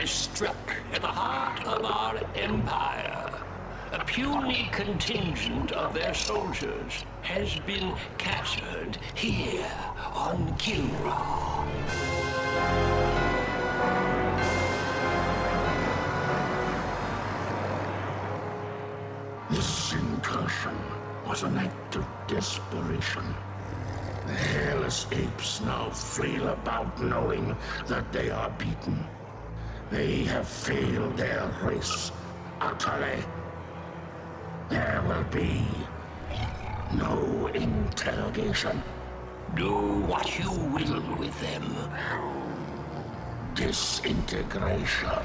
has struck at the heart of our empire. A puny contingent of their soldiers has been captured here on Kilrathi. This incursion was an act of desperation. The hairless apes now flail about knowing that they are beaten. They have failed their race utterly. There will be no interrogation. Do what you will with them. Disintegration.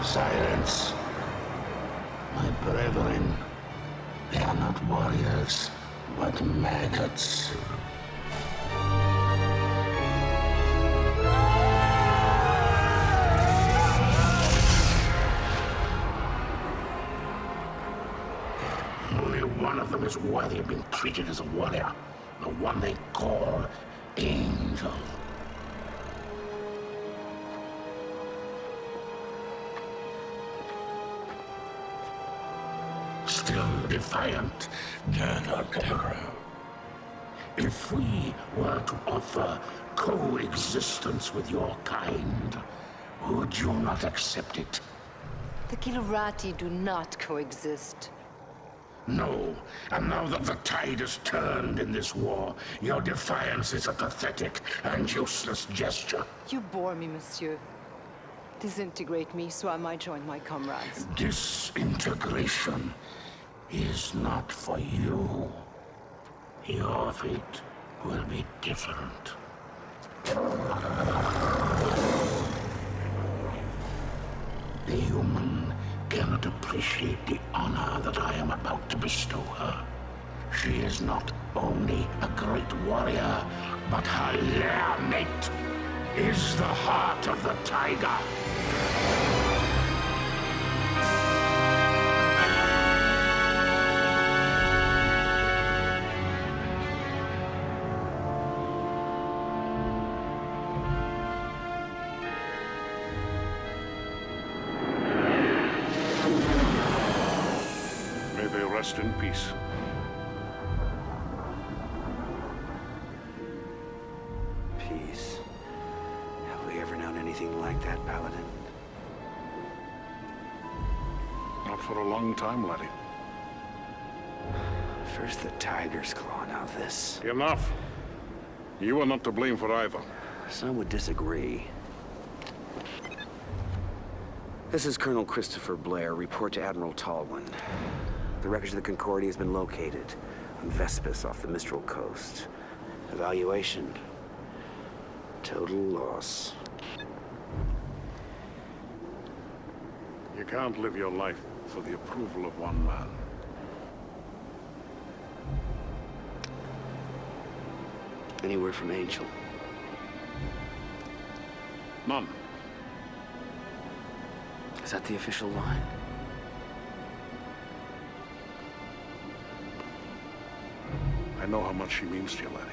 Silence. My brethren, they are not warriors, but maggots. Only one of them is worthy of being treated as a warrior. The one they call Angel. Still defiant, Temblor. If we were to offer coexistence with your kind, would you not accept it? The Kilrathi do not coexist. No, and now that the tide has turned in this war, your defiance is a pathetic and useless gesture. You bore me, monsieur. Disintegrate me so I might join my comrades. Disintegration is not for you. Your fate will be different. The human cannot appreciate the honor that I am about to bestow her. She is not only a great warrior, but her lair mate is the heart of the tiger. Rest in peace. Peace? Have we ever known anything like that, Paladin? Not for a long time, laddie. First the Tiger's Claw, now this. Enough! You are not to blame for either. Some would disagree. This is Colonel Christopher Blair. Report to Admiral Tolwyn. The wreckage of the Concordia has been located on Vespus off the Mistral coast. Evaluation. Total loss. You can't live your life for the approval of one man. Any word from Angel? None. Is that the official line? I know how much she means to you, laddie.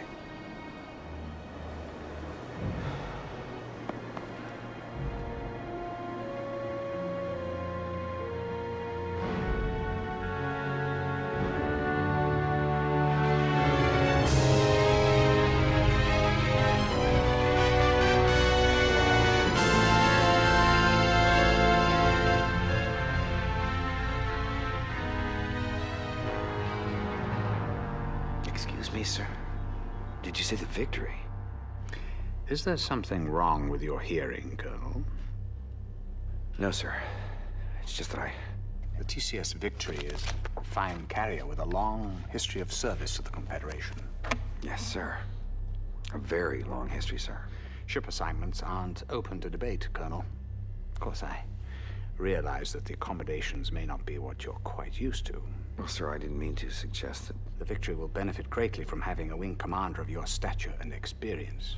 Excuse me, sir. Did you say the Victory? Is there something wrong with your hearing, Colonel? No, sir. It's just that The TCS Victory is a fine carrier with a long history of service to the Confederation. Yes, sir. A very long history, sir. Ship assignments aren't open to debate, Colonel. Of course, I realize that the accommodations may not be what you're quite used to. Well, sir, I didn't mean to suggest that. The Victory will benefit greatly from having a wing commander of your stature and experience.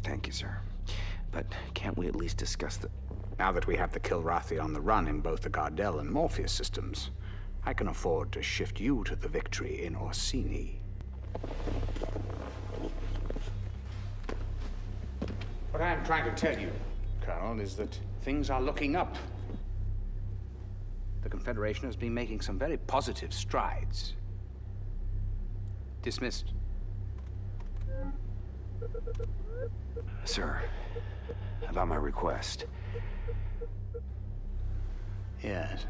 Thank you, sir. But can't we at least discuss the... Now that we have the Kilrathi on the run in both the Gardel and Morpheus systems, I can afford to shift you to the Victory in Orsini. I am trying to tell you, Colonel, is that things are looking up. The Confederation has been making some very positive strides. Dismissed. Sir, about my request. Yes.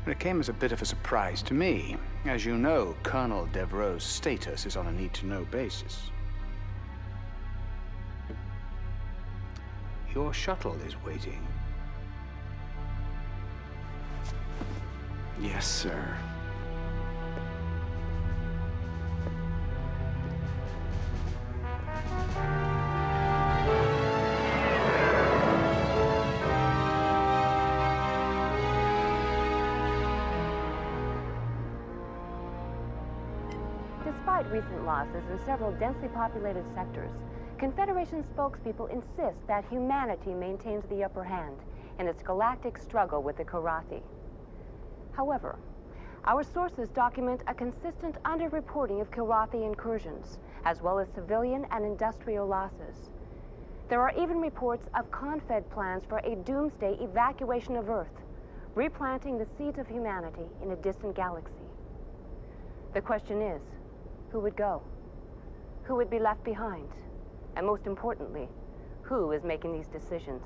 It came as a bit of a surprise to me. As you know, Colonel Devereaux's status is on a need-to-know basis. Your shuttle is waiting. Yes, sir. Despite recent losses in several densely populated sectors, Confederation spokespeople insist that humanity maintains the upper hand in its galactic struggle with the Kilrathi. However, our sources document a consistent underreporting of Kilrathi incursions, as well as civilian and industrial losses. There are even reports of Confed plans for a doomsday evacuation of Earth, replanting the seeds of humanity in a distant galaxy. The question is, who would go? Who would be left behind? And most importantly, who is making these decisions?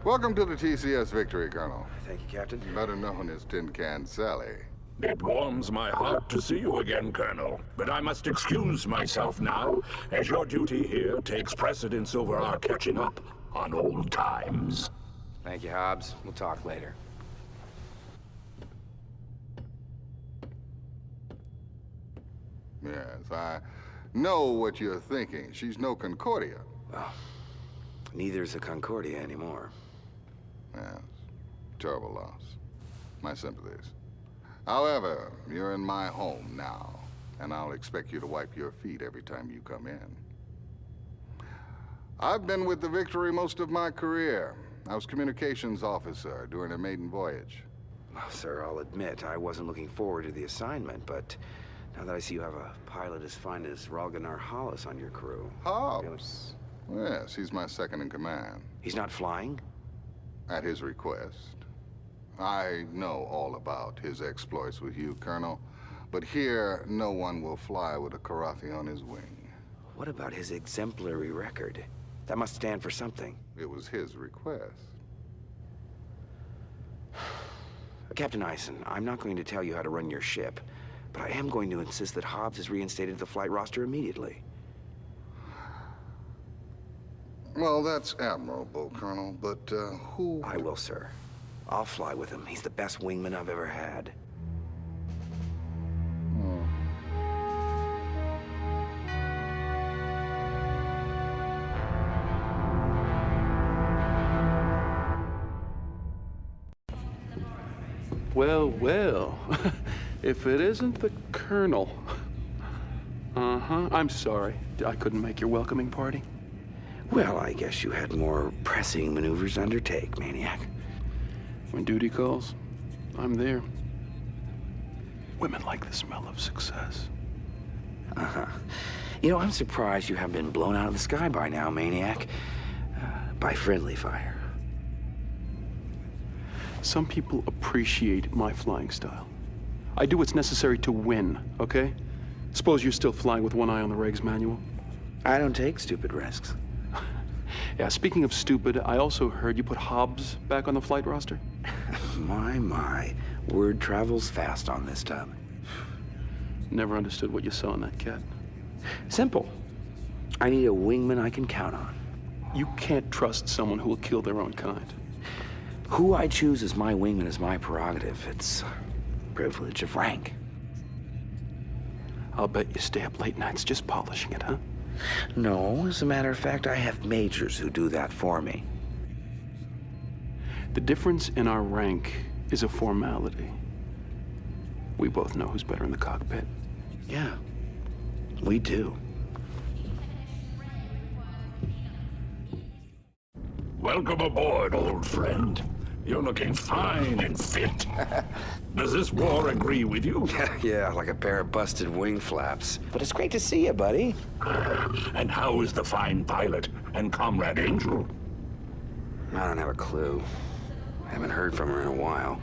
Welcome to the TCS Victory, Colonel. Thank you, Captain. Better known as Tin Can Sally. It warms my heart to see you again, Colonel. But I must excuse myself now, as your duty here takes precedence over our catching up on old times. Thank you, Hobbs. We'll talk later. Yes, I know what you're thinking. She's no Concordia. Well, neither's a Concordia anymore. Yes, terrible loss. My sympathies. However, you're in my home now, and I'll expect you to wipe your feet every time you come in. I've been with the Victory most of my career. I was communications officer during her maiden voyage. Well, sir, I'll admit I wasn't looking forward to the assignment, but now that I see you have a pilot as fine as Ralganar Hollis on your crew... Hobbs? Yes, he's my second in command. He's not flying? At his request. I know all about his exploits with you, Colonel, but here, no one will fly with a Kilrathi on his wing. What about his exemplary record? That must stand for something. It was his request. Captain Eisen, I'm not going to tell you how to run your ship, but I am going to insist that Hobbs is reinstated to the flight roster immediately. Well, that's admirable, Colonel, but who... I will, sir. I'll fly with him. He's the best wingman I've ever had. Well, well. If it isn't the Colonel. Uh-huh. I'm sorry. I couldn't make your welcoming party. Well, I guess you had more pressing maneuvers to undertake, Maniac. When duty calls, I'm there. Women like the smell of success. Uh-huh. You know, I'm surprised you haven't been blown out of the sky by now, Maniac. By friendly fire. Some people appreciate my flying style. I do what's necessary to win, okay? Suppose you're still flying with one eye on the regs manual? I don't take stupid risks. Yeah, speaking of stupid, I also heard you put Hobbs back on the flight roster? My. Word travels fast on this tub. Never understood what you saw in that cat. Simple. I need a wingman I can count on. You can't trust someone who will kill their own kind. Who I choose as my wingman is my prerogative. It's a privilege of rank. I'll bet you stay up late nights just polishing it, huh? No, as a matter of fact, I have majors who do that for me. The difference in our rank is a formality. We both know who's better in the cockpit. Yeah, we do. Welcome aboard, old friend. You're looking fine and fit. Does this war agree with you? Yeah, like a pair of busted wing flaps. But it's great to see you, buddy. And how is the fine pilot and Comrade Angel? I don't have a clue. I haven't heard from her in a while.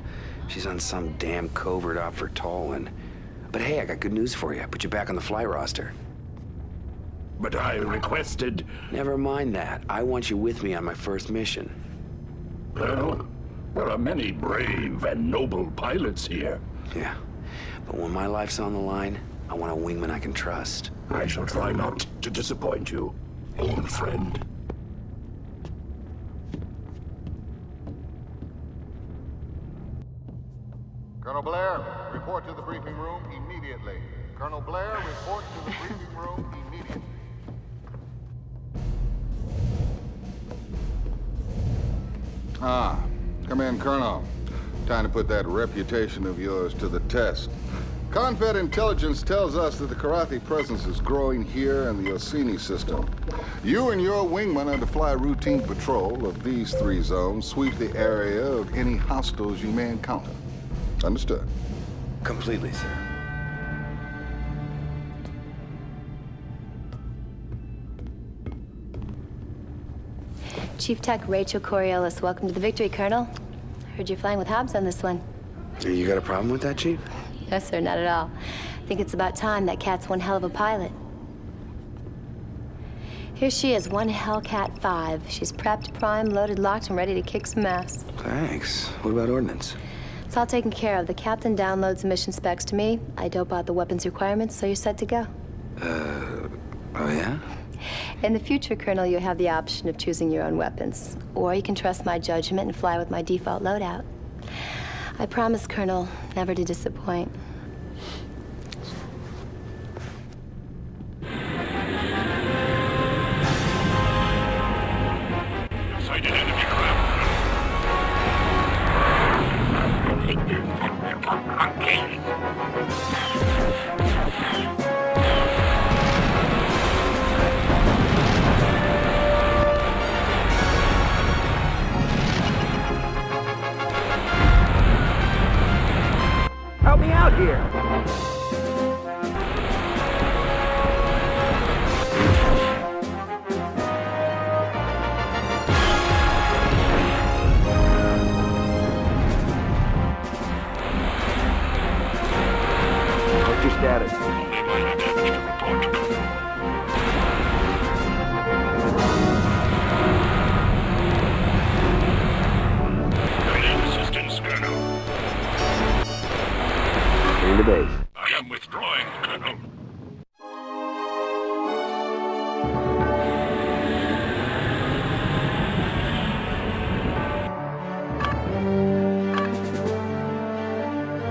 She's on some damn covert op for Tolwyn. But hey, I got good news for you. I put you back on the fly roster. But I requested... Never mind that. I want you with me on my first mission. Well, there are many brave and noble pilots here. Yeah, but when my life's on the line, I want a wingman I can trust. I shall try not to disappoint you, old friend. Colonel Blair, report to the briefing room immediately. Colonel Blair, report to the briefing room immediately. Ah, come in, Colonel. Time to put that reputation of yours to the test. Confed intelligence tells us that the Kilrathi presence is growing here in the Orsini system. You and your wingman are to fly routine patrol of these 3 zones, sweep the area of any hostiles you may encounter. Understood? Completely, sir. Chief Tech Rachel Coriolis, welcome to the Victory, Colonel. Heard you're flying with Hobbs on this one. You got a problem with that, Chief? No, sir, not at all. I think it's about time. That cat's one hell of a pilot. Here she is, one Hellcat 5. She's prepped, primed, loaded, locked, and ready to kick some ass. Thanks. What about ordnance? It's all taken care of. The captain downloads the mission specs to me. I dope out the weapons requirements, so you're set to go. Oh yeah? In the future, Colonel, you have the option of choosing your own weapons. Or you can trust my judgment and fly with my default loadout. I promise, Colonel, never to disappoint. Sighted enemy craft. Help me out here! What's your status? Only minor damage to report. Ready assistance, Colonel. Into base. I am withdrawing, Colonel.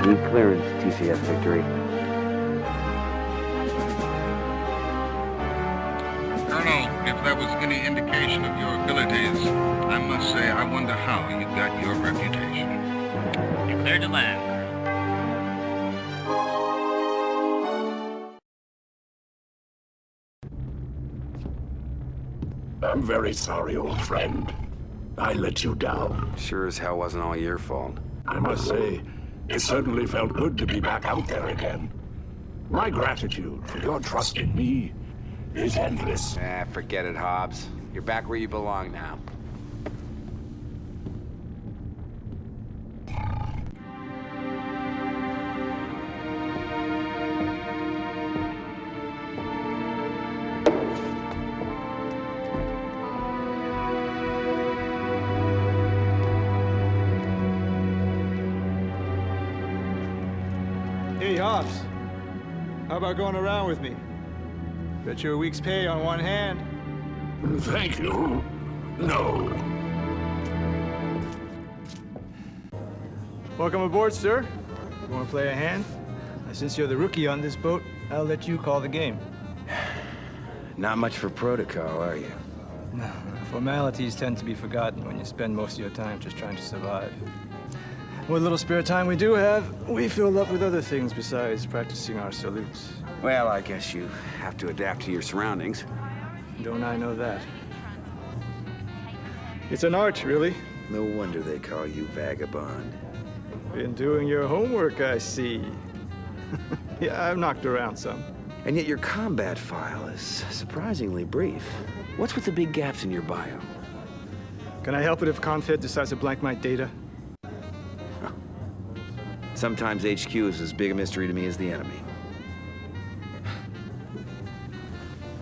Need clearance, TCS Victory. Colonel, if that was any indication of your abilities, I must say I wonder how you got your reputation. You're clear to land. I'm very sorry, old friend. I let you down. Sure as hell wasn't all your fault. I must say, it certainly felt good to be back out there again. My gratitude for your trust in me is endless. Forget it, Hobbs. You're back where you belong now. Hey, Hobbs. How about going around with me? Bet you a week's pay on one hand. Thank you. No. Welcome aboard, sir. You want to play a hand? Since you're the rookie on this boat, I'll let you call the game. Not much for protocol, are you? No, formalities tend to be forgotten when you spend most of your time just trying to survive. What little spare time we do have, we fill up with other things besides practicing our salutes. Well, I guess you have to adapt to your surroundings. Don't I know that? It's an art, really. No wonder they call you Vagabond. Been doing your homework, I see. Yeah, I've knocked around some. And yet your combat file is surprisingly brief. What's with the big gaps in your bio? Can I help it if Confed decides to blank my data? Huh. Sometimes HQ is as big a mystery to me as the enemy.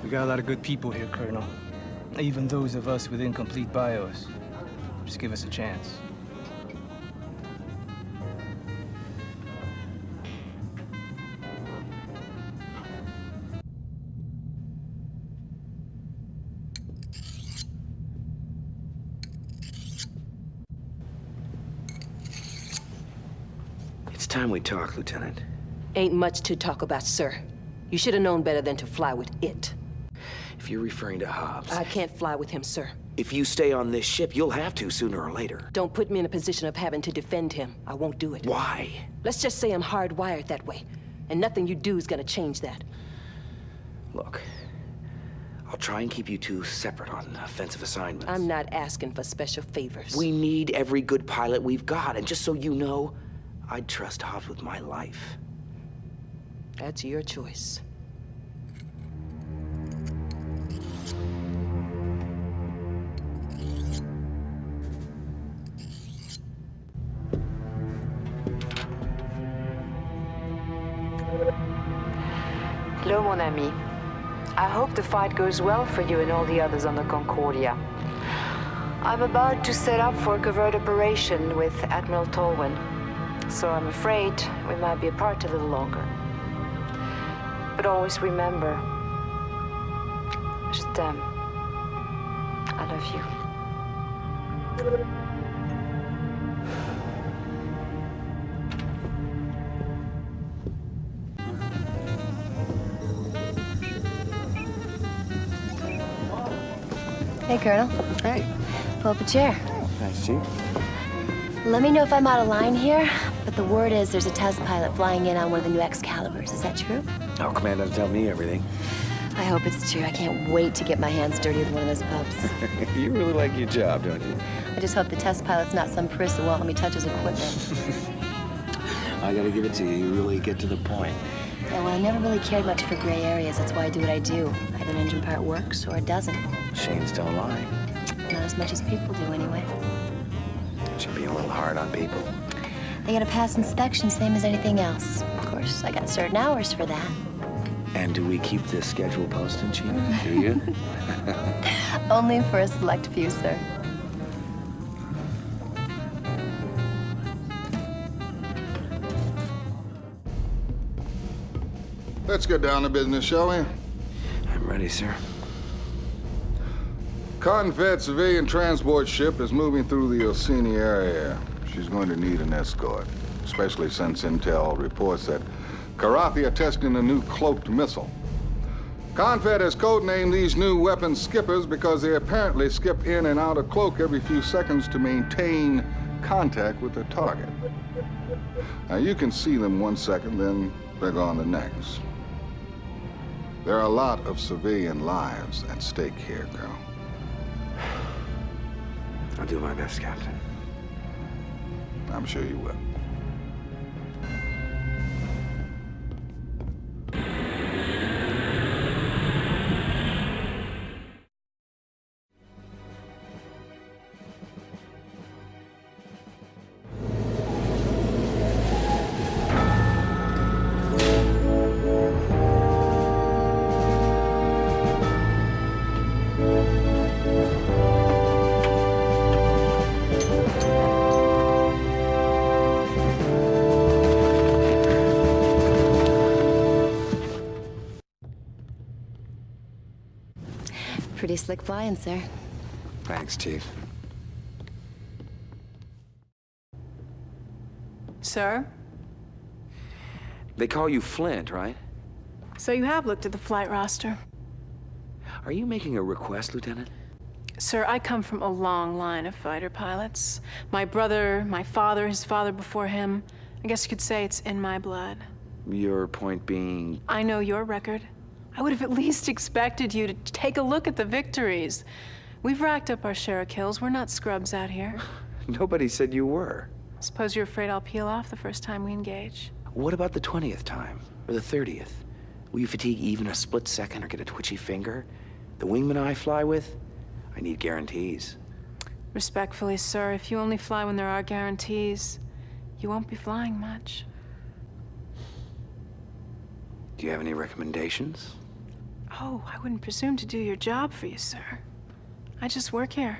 We got a lot of good people here, Colonel. Even those of us with incomplete bios. Just give us a chance. It's time we talk, Lieutenant. Ain't much to talk about, sir. You should have known better than to fly with it. If you're referring to Hobbs... I can't fly with him, sir. If you stay on this ship, you'll have to sooner or later. Don't put me in a position of having to defend him. I won't do it. Why? Let's just say I'm hardwired that way. And nothing you do is gonna change that. Look, I'll try and keep you two separate on offensive assignments. I'm not asking for special favors. We need every good pilot we've got, and just so you know, I'd trust Hobbs with my life. That's your choice. Hello, mon ami. I hope the fight goes well for you and all the others on the Concordia. I'm about to set up for a covert operation with Admiral Tolwyn, so I'm afraid we might be apart a little longer. But always remember, je t'aime. I love you. Hey, Colonel. Hey. Pull up a chair. Nice, Chief. Let me know if I'm out of line here, but the word is there's a test pilot flying in on one of the new Excaliburs. Is that true? Oh, Command doesn't tell me everything. I hope it's true. I can't wait to get my hands dirty with one of those pups. You really like your job, don't you? I just hope the test pilot's not some priss who won't let me touch his equipment. I gotta give it to you. You really get to the point. Yeah, well, I never really cared much for gray areas. That's why I do what I do. Either an engine part works or it doesn't. Shanes don't lie. Not as much as people do, anyway. Should be a little hard on people. They gotta pass inspection, same as anything else. Of course, I got certain hours for that. And do we keep this schedule posted, Chief? Do you? Only for a select few, sir. Let's get down to business, shall we? I'm ready, sir. Confed civilian transport ship is moving through the Orsini area. She's going to need an escort, especially since intel reports that Kilrathi are testing a new cloaked missile. Confed has codenamed these new weapons skippers because they apparently skip in and out of cloak every few seconds to maintain contact with their target. Now, you can see them 1 second, then they're gone the next. There are a lot of civilian lives at stake here, Colonel. I'll do my best, Captain. I'm sure you will. Pretty slick flying, sir. Thanks, Chief. Sir? They call you Flint, right? So you have looked at the flight roster. Are you making a request, Lieutenant? Sir, I come from a long line of fighter pilots. My brother, my father, his father before him. I guess you could say it's in my blood. Your point being... I know your record. I would have at least expected you to take a look at the victories. We've racked up our share of kills. We're not scrubs out here. Nobody said you were. Suppose you're afraid I'll peel off the first time we engage? What about the 20th time? Or the 30th? Will you fatigue even a split second or get a twitchy finger? The wingman I fly with? I need guarantees. Respectfully, sir, if you only fly when there are guarantees, you won't be flying much. Do you have any recommendations? Oh, I wouldn't presume to do your job for you, sir. I just work here.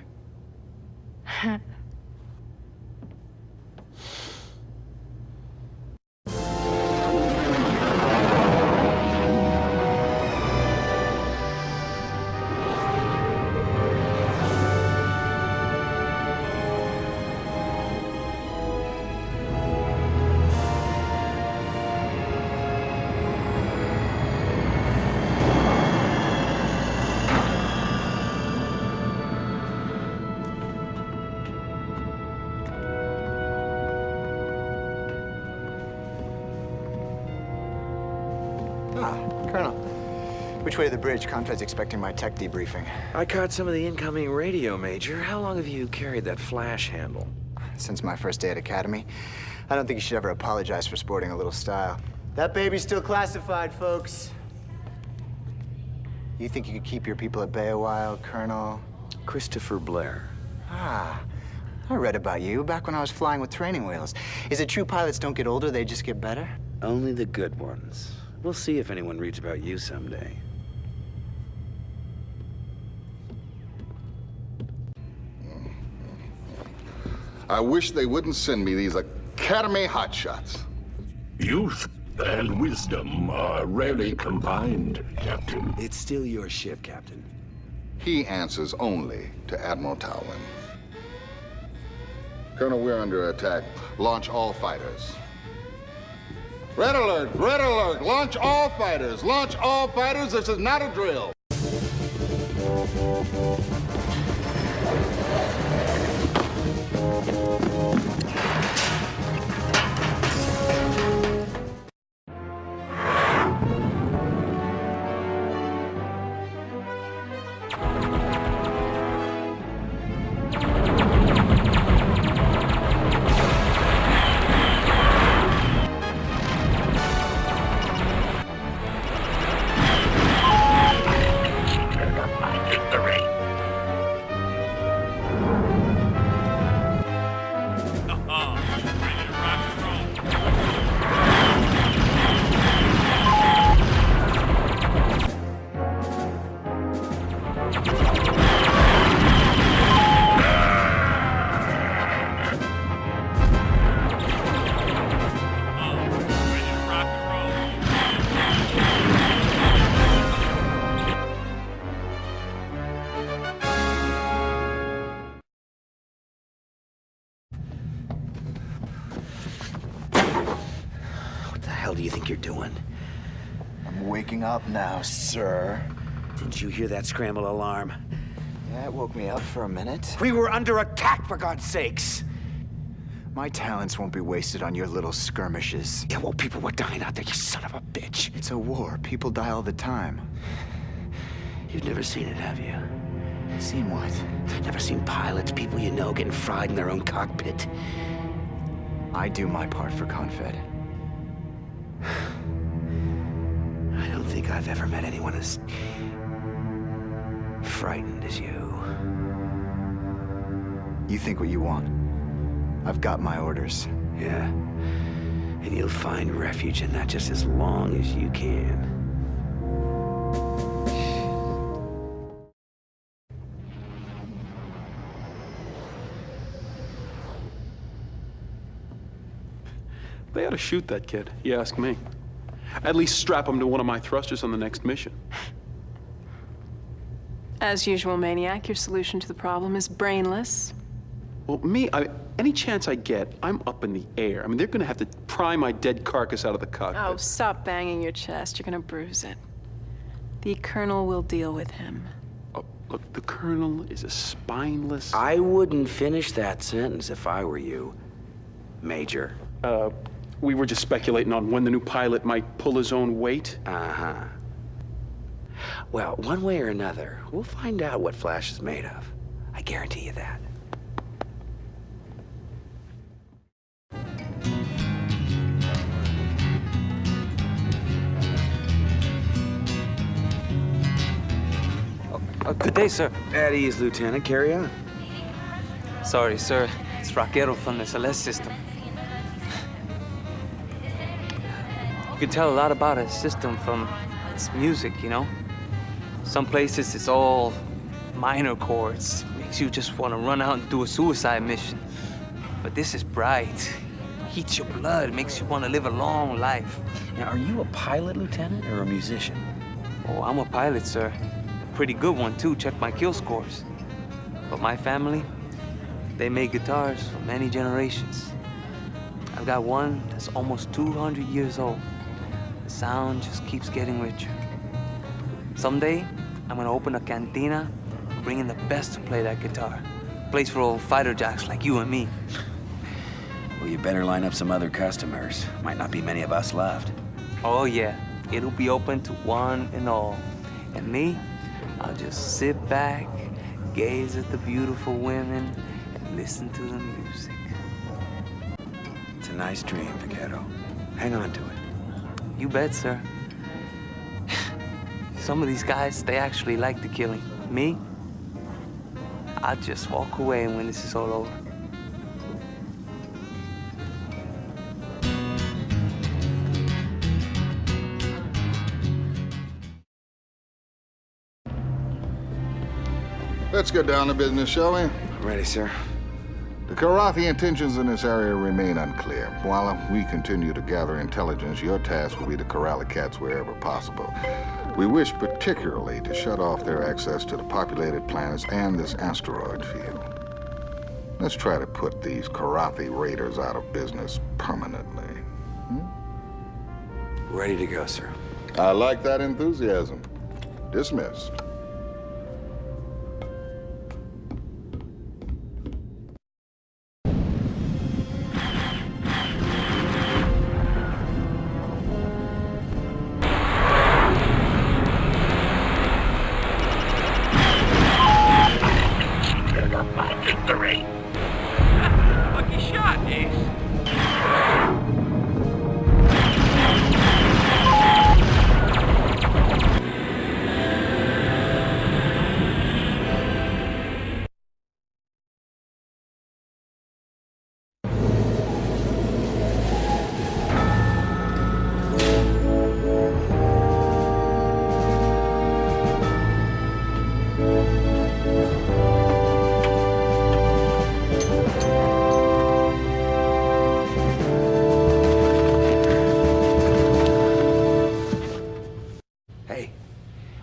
Colonel. Which way to the bridge? Confed's expecting my tech debriefing. I caught some of the incoming radio, Major. How long have you carried that flash handle? Since my first day at Academy. I don't think you should ever apologize for sporting a little style. That baby's still classified, folks. You think you could keep your people at bay a while, Colonel? Christopher Blair. Ah, I read about you back when I was flying with training wheels. Is it true pilots don't get older, they just get better? Only the good ones. We'll see if anyone reads about you someday. I wish they wouldn't send me these Academy hotshots. Youth and wisdom are rarely combined, Captain. It's still your ship, Captain. He answers only to Admiral Tolwyn. Colonel, we're under attack. Launch all fighters. Red alert! Red alert! Launch all fighters! Launch all fighters! This is not a drill! What do you think you're doing? I'm waking up now, sir. Didn't you hear that scramble alarm? Yeah, it woke me up for a minute. We were under attack, for God's sakes! My talents won't be wasted on your little skirmishes. Yeah, well, people were dying out there, you son of a bitch. It's a war. People die all the time. You've never seen it, have you? Seen what? Never seen pilots, people you know, getting fried in their own cockpit. I do my part for Confed. I don't think I've ever met anyone as frightened as you. You think what you want. I've got my orders. Yeah. And you'll find refuge in that just as long as you can. They ought to shoot that kid, you ask me. At least strap him to one of my thrusters on the next mission. As usual, Maniac, your solution to the problem is brainless. Well, any chance I get, I'm up in the air. I mean, they're gonna have to pry my dead carcass out of the cockpit. Oh, stop banging your chest. You're gonna bruise it. The Colonel will deal with him. Oh, look, the Colonel is a spineless... I wouldn't finish that sentence if I were you, Major. We were just speculating on when the new pilot might pull his own weight. Uh-huh. Well, one way or another, we'll find out what Flash is made of. I guarantee you that. Good day, sir. At ease, Lieutenant. Carry on. Sorry, sir. It's Raquero from the Celeste system. You can tell a lot about a system from its music, you know? Some places it's all minor chords. Makes you just want to run out and do a suicide mission. But this is bright. Heats your blood, makes you want to live a long life. Now, are you a pilot, Lieutenant, or a musician? Oh, I'm a pilot, sir. Pretty good one, too. Check my kill scores. But my family, they made guitars for many generations. I've got one that's almost 200 years old. The sound just keeps getting richer. Someday, I'm gonna open a cantina and bring in the best to play that guitar. A place for old fighter jacks like you and me. Well, you better line up some other customers. Might not be many of us left. Oh, yeah. It'll be open to one and all. And me, I'll just sit back, gaze at the beautiful women, and listen to the music. It's a nice dream, Vaquero. Hang on to it. You bet, sir. Some of these guys, they actually like the killing. Me, I'll just walk away when this is all over. Let's get down to business, shall we? Ready, sir. The Kilrathi intentions in this area remain unclear. While we continue to gather intelligence, your task will be to corral the cats wherever possible. We wish particularly to shut off their access to the populated planets and this asteroid field. Let's try to put these Kilrathi raiders out of business permanently. Ready to go, sir. I like that enthusiasm. Dismissed. Victory! Lucky shot, Ace.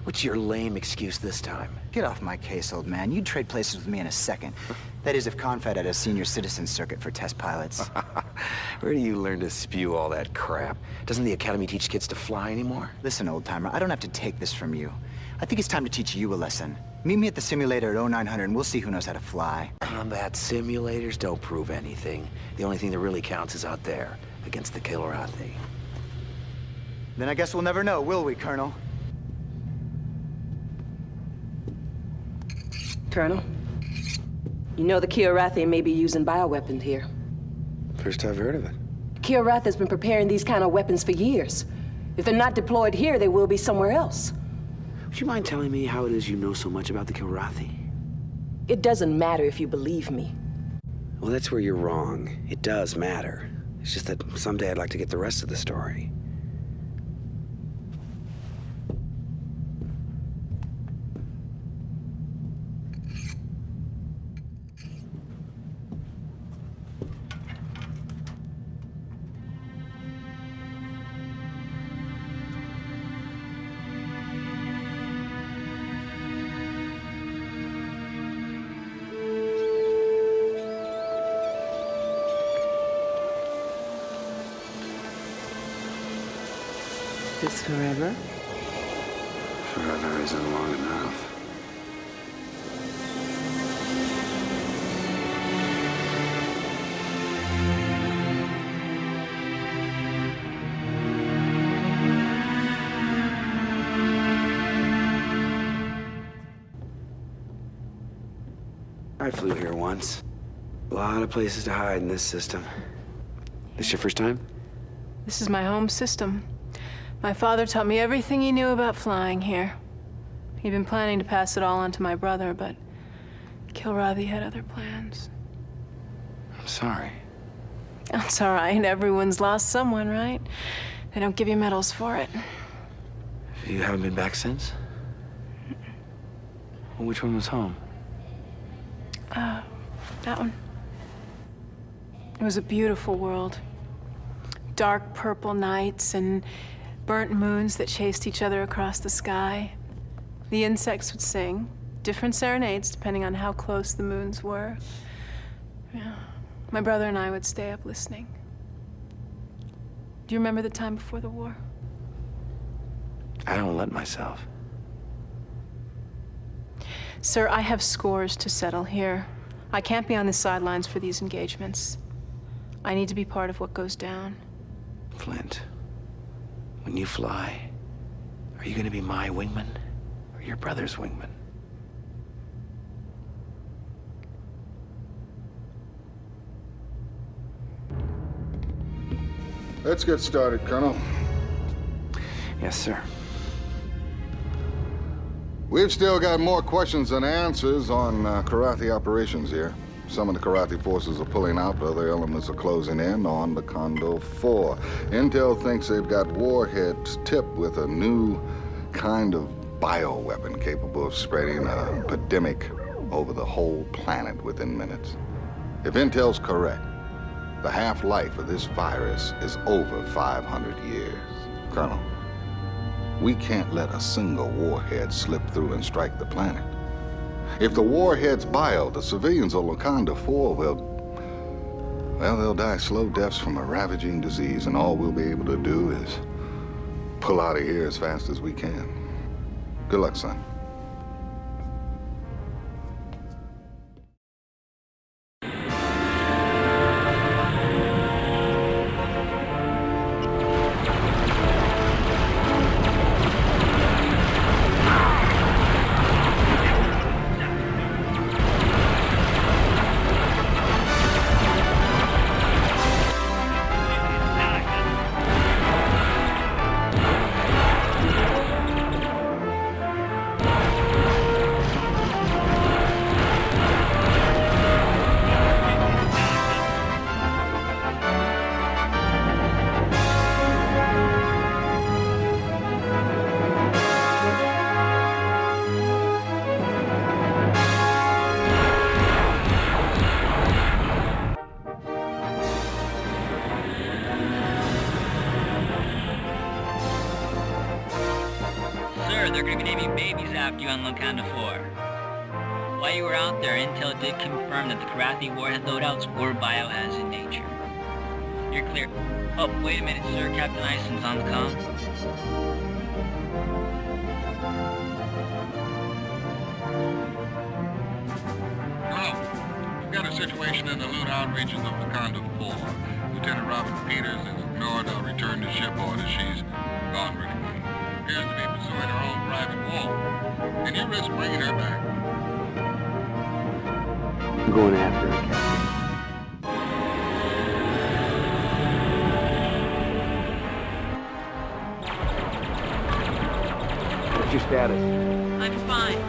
What's your lame excuse this time? Get off my case, old man. You'd trade places with me in a second. That is, if Confed had a senior citizen circuit for test pilots. Where do you learn to spew all that crap? Doesn't the Academy teach kids to fly anymore? Listen, old-timer, I don't have to take this from you. I think it's time to teach you a lesson. Meet me at the simulator at 0900 and we'll see who knows how to fly. Combat simulators don't prove anything. The only thing that really counts is out there, against the Kilrathi. Then I guess we'll never know, will we, Colonel? Colonel, you know the Kilrathi may be using bioweapons here. First I've heard of it. Kilrathi has been preparing these kind of weapons for years. If they're not deployed here, they will be somewhere else. Would you mind telling me how it is you know so much about the Kilrathi? It doesn't matter if you believe me. Well, that's where you're wrong. It does matter. It's just that someday I'd like to get the rest of the story. Is forever? Forever isn't long enough. I flew here once. A lot of places to hide in this system. This your first time? This is my home system. My father taught me everything he knew about flying here. He'd been planning to pass it all on to my brother, but Kilrathi had other plans. I'm sorry. That's all right. Everyone's lost someone, right? They don't give you medals for it. You haven't been back since? Well, which one was home? That one. It was a beautiful world. Dark purple nights and burnt moons that chased each other across the sky. The insects would sing, different serenades depending on how close the moons were. Yeah. My brother and I would stay up listening. Do you remember the time before the war? I don't let myself. Sir, I have scores to settle here. I can't be on the sidelines for these engagements. I need to be part of what goes down. Flint, when you fly, are you gonna be my wingman or your brother's wingman? Let's get started, Colonel. Yes, sir. We've still got more questions than answers on Kilrathi operations here. Some of the Kilrathi forces are pulling out, but other elements are closing in on the Condor 4. Intel thinks they've got warheads tipped with a new kind of bioweapon capable of spreading a epidemic over the whole planet within minutes. If Intel's correct, the half-life of this virus is over 500 years. Colonel, we can't let a single warhead slip through and strike the planet. If the warhead's bio, the civilians on Wakanda 4 they'll die slow deaths from a ravaging disease, and all we'll be able to do is pull out of here as fast as we can. Good luck, son. They're gonna be naming babies after you on Wakanda 4. While you were out there, Intel did confirm that the Kilrathi warhead loadouts were biohazard in nature. You're clear. Oh, wait a minute, sir. Captain Ison's on the comm. Hello. We've got a situation in the lootout regions of Wakanda 4. Lieutenant Robin Peters has ignored our return to ship orders. She's gone renegade. Appears to be pursuing her own private war. Can you risk bringing her back? I'm going after her, Captain. What's your status? I'm fine.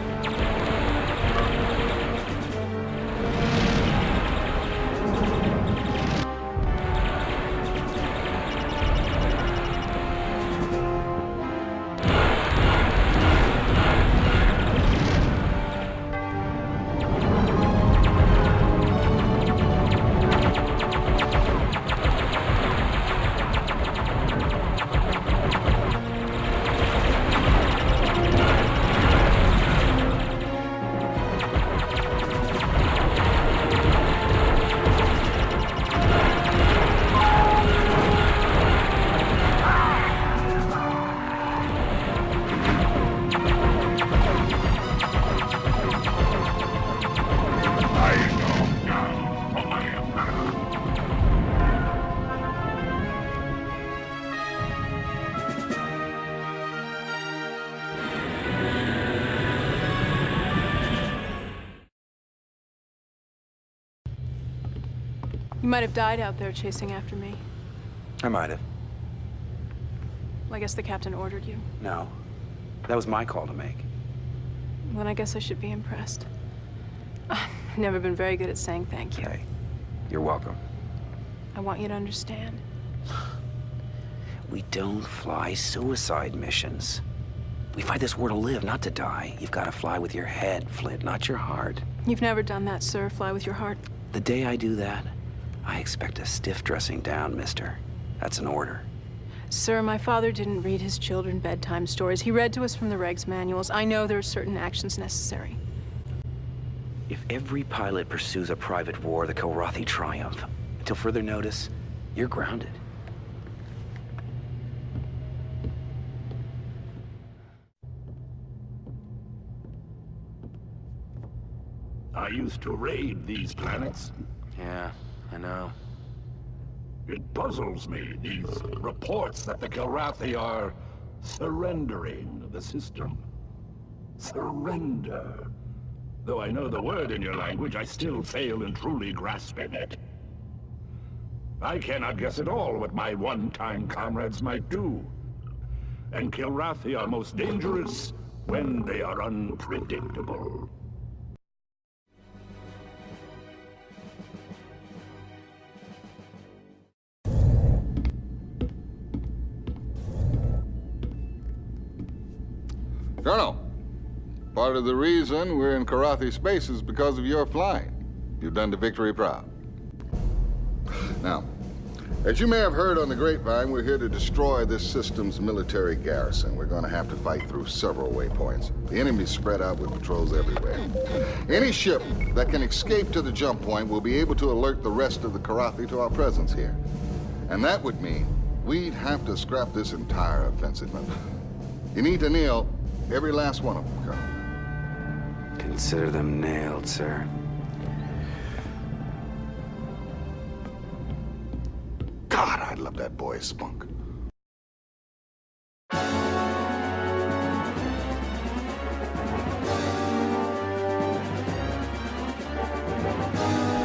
You might have died out there chasing after me. I might have. Well, I guess the captain ordered you. No. That was my call to make. Well, then I guess I should be impressed. I've never been very good at saying thank you. Hey, you're welcome. I want you to understand. We don't fly suicide missions. We fight this war to live, not to die. You've got to fly with your head, Flint, not your heart. You've never done that, sir. Fly with your heart. The day I do that, I expect a stiff dressing down, mister. That's an order. Sir, my father didn't read his children bedtime stories. He read to us from the regs manuals. I know there are certain actions necessary. If every pilot pursues a private war, the Kilrathi triumph. Until further notice, you're grounded. I used to raid these planets. Yeah, I know. It puzzles me, these reports that the Kilrathi are surrendering the system. Surrender. Though I know the word in your language, I still fail in truly grasping it. I cannot guess at all what my one-time comrades might do. And Kilrathi are most dangerous when they are unpredictable. Colonel, part of the reason we're in Kilrathi space is because of your flying. You've done the Victory proud. Now, as you may have heard on the grapevine, we're here to destroy this system's military garrison. We're going to have to fight through several waypoints. The enemy's spread out with patrols everywhere. Any ship that can escape to the jump point will be able to alert the rest of the Kilrathi to our presence here. And that would mean we'd have to scrap this entire offensive. You need to nail every last one of them, Colonel. Consider them nailed, sir. God, I love that boy's spunk.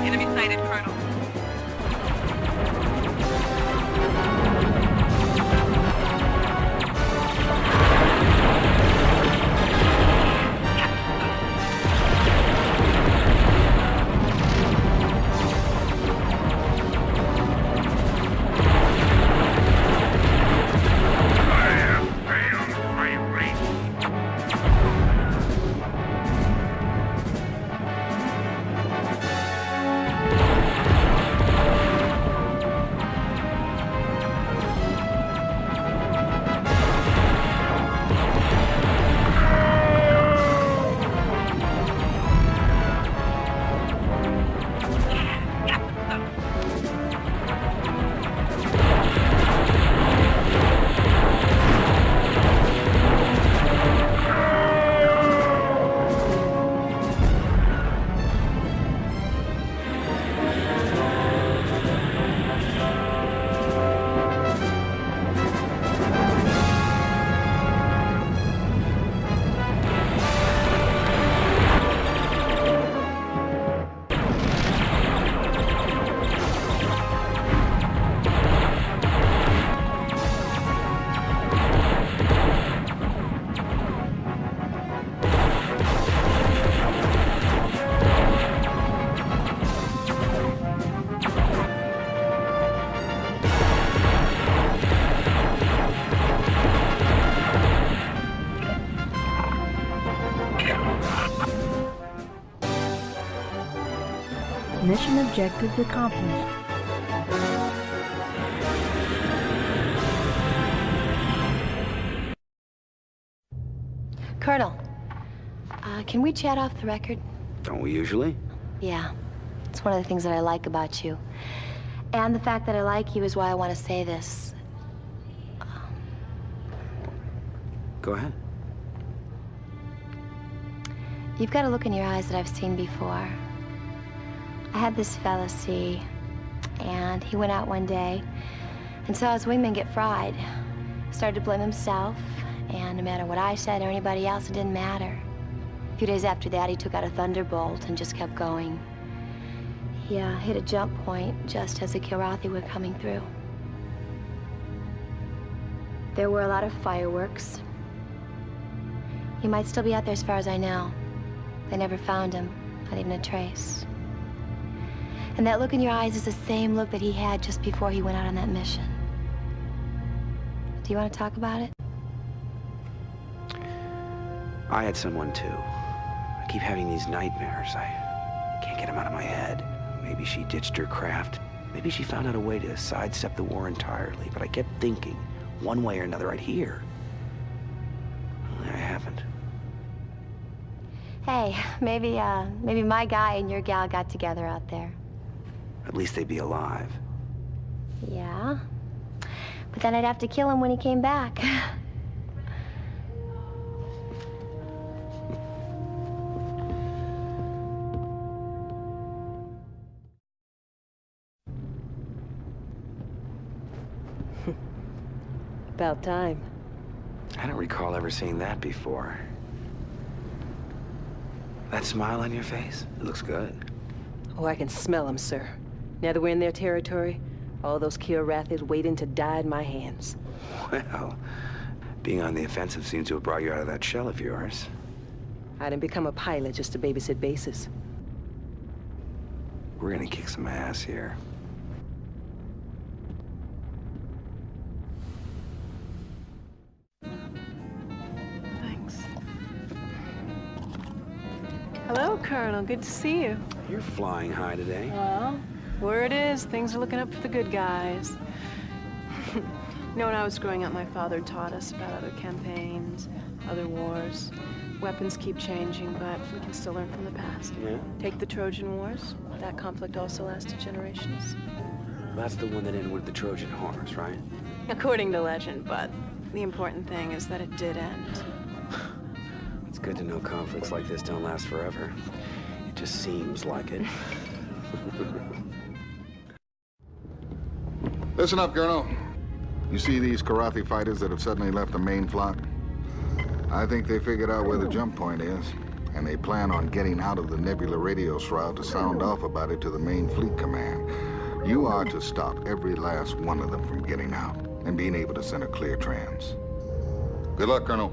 Enemy sighted, Colonel. Mission objectives accomplished. Colonel, can we chat off the record? Don't we usually? Yeah. It's one of the things that I like about you. And the fact that I like you is why I want to say this. Go ahead. You've got a look in your eyes that I've seen before. I had this fella see, and he went out one day and saw his wingman get fried. Started to blame himself, and no matter what I said or anybody else, it didn't matter. A few days after that, he took out a thunderbolt and just kept going. He hit a jump point just as the Kilrathi were coming through. There were a lot of fireworks. He might still be out there as far as I know. They never found him, not even a trace. And that look in your eyes is the same look that he had just before he went out on that mission. Do you want to talk about it? I had someone too. I keep having these nightmares. I can't get them out of my head. Maybe she ditched her craft. Maybe she found out a way to sidestep the war entirely. But I kept thinking, one way or another, I'd hear. Well, I haven't. Hey, maybe my guy and your gal got together out there. At least they'd be alive. Yeah? But then I'd have to kill him when he came back. About time. I don't recall ever seeing that before. That smile on your face? It looks good. Oh, I can smell them, sir. Now that we're in their territory, all those Kilrathis waiting to die in my hands. Well, being on the offensive seems to have brought you out of that shell of yours. I didn't become a pilot just to babysit bases. We're gonna kick some ass here. Thanks. Hello, Colonel. Good to see you. You're flying high today. Well, word is, things are looking up for the good guys. You know, when I was growing up, my father taught us about other campaigns, other wars. Weapons keep changing, but we can still learn from the past. Yeah? Take the Trojan Wars. That conflict also lasted generations. That's the one that ended with the Trojan horse, right? According to legend, but the important thing is that it did end. It's good to know conflicts like this don't last forever. It just seems like it. Listen up, Colonel. You see these Kilrathi fighters that have suddenly left the main flock? I think they figured out where the jump point is, and they plan on getting out of the Nebula radio shroud to sound off about it to the main fleet command. You are to stop every last one of them from getting out and being able to send a clear trans. Good luck, Colonel.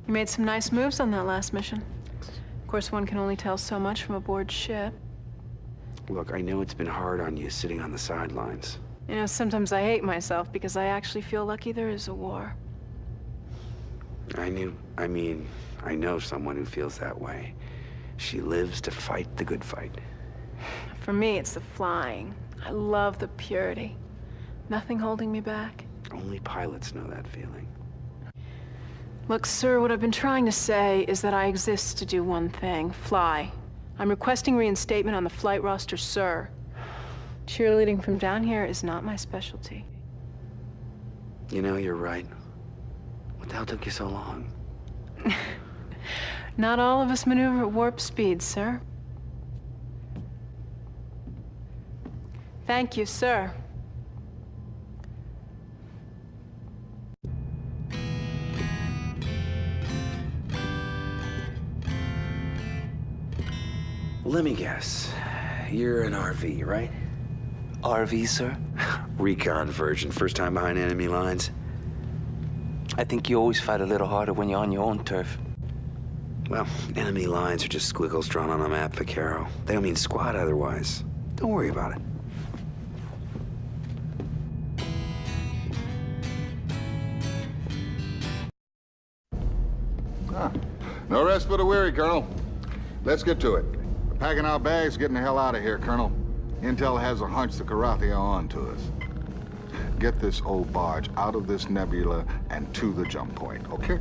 You made some nice moves on that last mission. Of course, one can only tell so much from aboard ship. Look, I know it's been hard on you sitting on the sidelines. You know, sometimes I hate myself because I actually feel lucky there is a war. I know someone who feels that way. She lives to fight the good fight. For me, it's the flying. I love the purity. Nothing holding me back. Only pilots know that feeling. Look, sir, what I've been trying to say is that I exist to do one thing, fly. I'm requesting reinstatement on the flight roster, sir. Cheerleading from down here is not my specialty. You know, you're right. What the hell took you so long? Not all of us maneuver at warp speed, sir. Thank you, sir. Let me guess. You're an RV, right? RV, sir? Recon version, first time behind enemy lines. I think you always fight a little harder when you're on your own turf. Well, enemy lines are just squiggles drawn on a map, Vaquero. They don't mean squat otherwise. Don't worry about it. No rest for the weary, Colonel. Let's get to it. We're packing our bags, getting the hell out of here, Colonel. Intel has a hunch the Kilrathi are on to us. Get this old barge out of this nebula and to the jump point, okay?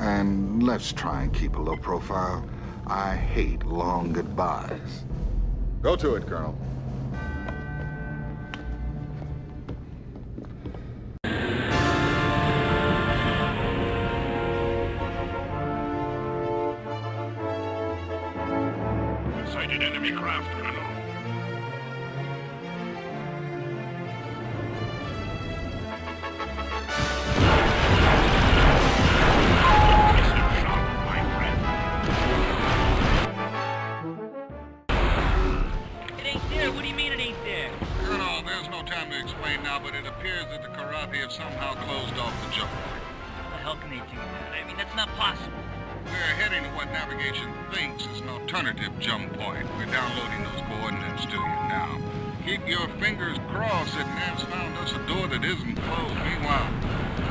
And let's try and keep a low profile. I hate long goodbyes. Go to it, Colonel. now, but it appears that the Kilrathi have somehow closed off the jump point. How the hell can they do that? I mean, that's not possible. We're heading to what navigation thinks is an alternative jump point. We're downloading those coordinates to you now. Keep your fingers crossed that Nav's found us a door that isn't closed. Meanwhile,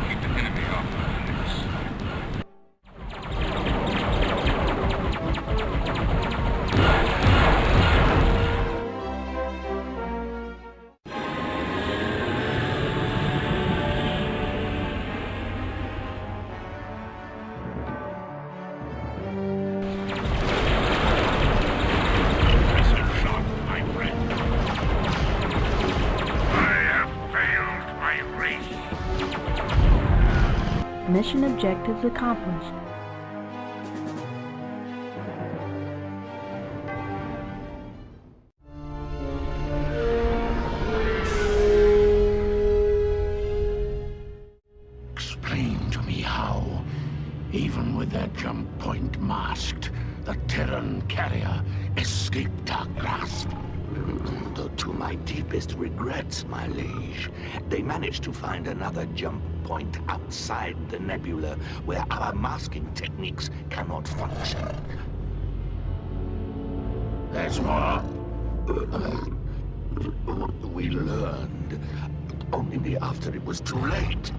keep the enemy off the links. Mission objectives accomplished. Explain to me how, even with their jump point masked, the Terran carrier escaped our grasp. Though to my deepest regrets, my liege, they managed to find another jump point outside the nebula where our masking techniques cannot function. There's more. We learned only after it was too late.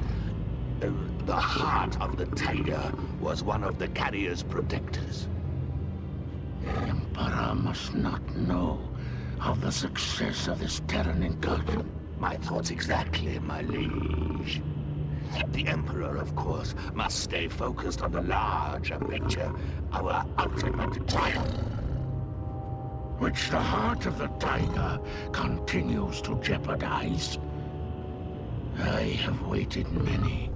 The heart of the tiger was one of the carrier's protectors. The Emperor must not know of the success of this Terran incursion. My thoughts exactly, my liege. The Emperor, of course, must stay focused on the larger picture, our ultimate triumph. Which the heart of the tiger continues to jeopardize. I have waited many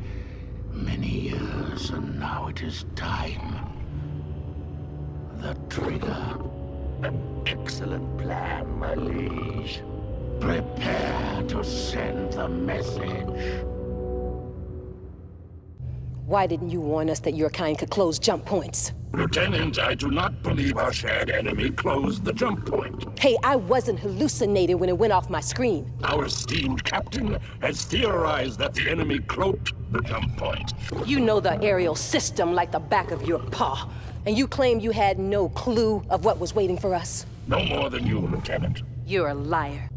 years, and now it is time. The trigger. An excellent plan, my liege. Prepare to send the message. Why didn't you warn us that your kind could close jump points? Lieutenant, I do not believe our shared enemy closed the jump point. Hey, I wasn't hallucinating when it went off my screen. Our esteemed captain has theorized that the enemy cloaked the jump point. You know the aerial system like the back of your paw. And you claim you had no clue of what was waiting for us? No more than you, Lieutenant. You're a liar.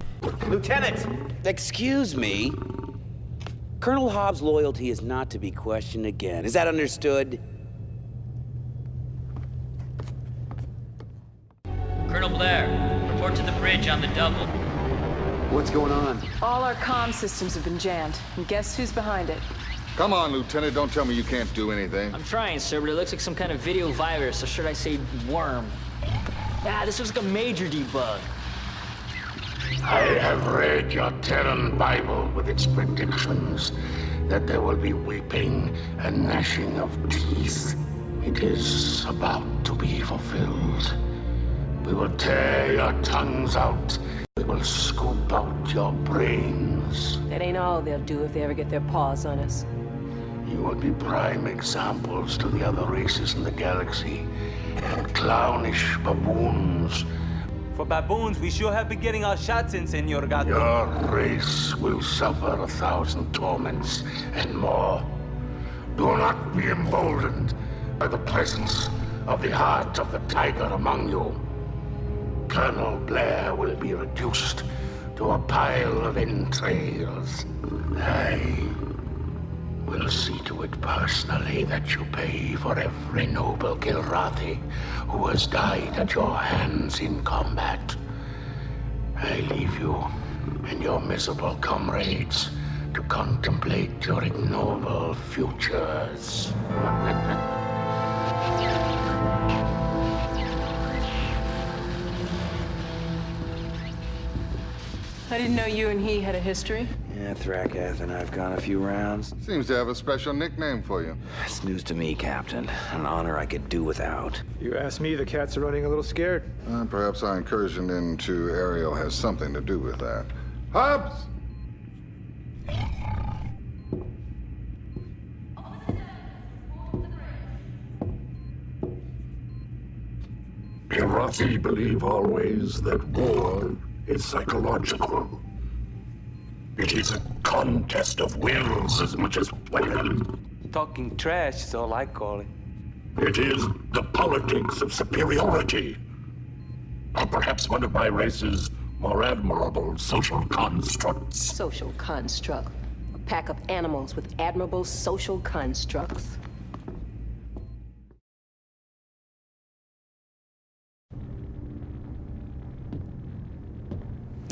Lieutenant! Excuse me. Colonel Hobbs' loyalty is not to be questioned again. Is that understood? Colonel Blair, report to the bridge on the double. What's going on? All our comm systems have been jammed. And guess who's behind it? Come on, Lieutenant. Don't tell me you can't do anything. I'm trying, sir, but it looks like some kind of video virus, or should I say worm. Ah, this looks like a major debug. I have read your Terran Bible with its predictions that there will be weeping and gnashing of teeth. It is about to be fulfilled. We will tear your tongues out. We will scoop out your brains. That ain't all they'll do if they ever get their paws on us. You will be prime examples to the other races in the galaxy. Clownish baboons. For baboons, we sure have been getting our shots in, Senor Gato. Your race will suffer 1,000 torments and more. Do not be emboldened by the presence of the heart of the tiger among you. Colonel Blair will be reduced to a pile of entrails. I will see to it personally that you pay for every noble Kilrathi who has died at your hands in combat. I leave you and your miserable comrades to contemplate your ignoble futures. I didn't know you and he had a history. Yeah, Thrakath and I've gone a few rounds. Seems to have a special nickname for you. It's news to me, Captain. An honor I could do without. You ask me, the cats are running a little scared. Perhaps our incursion into Ariel has something to do with that. Hobbs! Kilrathi believe always that war is psychological. It is a contest of wills as much as weapons. Talking trash is all I call it. It is the politics of superiority. Or perhaps one of my race's more admirable social constructs. Social construct. A pack of animals with admirable social constructs.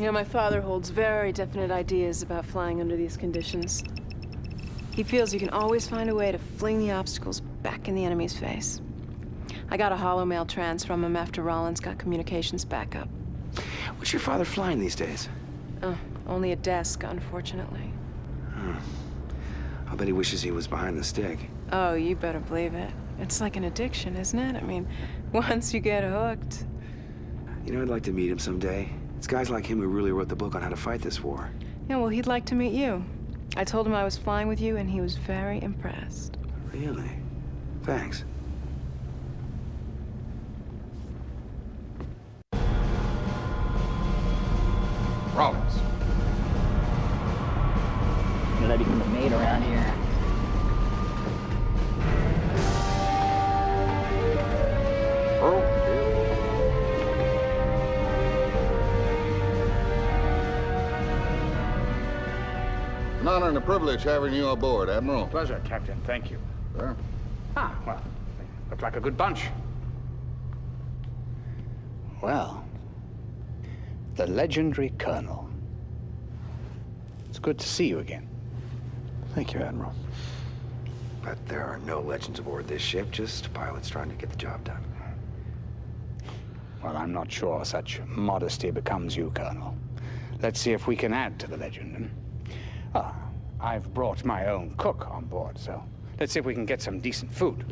You know, my father holds very definite ideas about flying under these conditions. He feels you can always find a way to fling the obstacles back in the enemy's face. I got a holomail trans from him after Rollins got communications back up. What's your father flying these days? Only a desk, unfortunately. I'll bet he wishes he was behind the stick. Oh, you better believe it. It's like an addiction, isn't it? I mean, once you get hooked. You know, I'd like to meet him someday. It's guys like him who really wrote the book on how to fight this war. Yeah, well, he'd like to meet you. I told him I was flying with you, and he was very impressed. Really? Thanks. Rollins. You let him made around here. An honor and a privilege having you aboard, Admiral. Pleasure, Captain. Thank you. Sir? Well, they look like a good bunch. Well, the legendary Colonel. It's good to see you again. Thank you, Admiral. But there are no legends aboard this ship, just pilots trying to get the job done. Well, I'm not sure such modesty becomes you, Colonel. Let's see if we can add to the legend. I've brought my own cook on board, so let's see if we can get some decent food.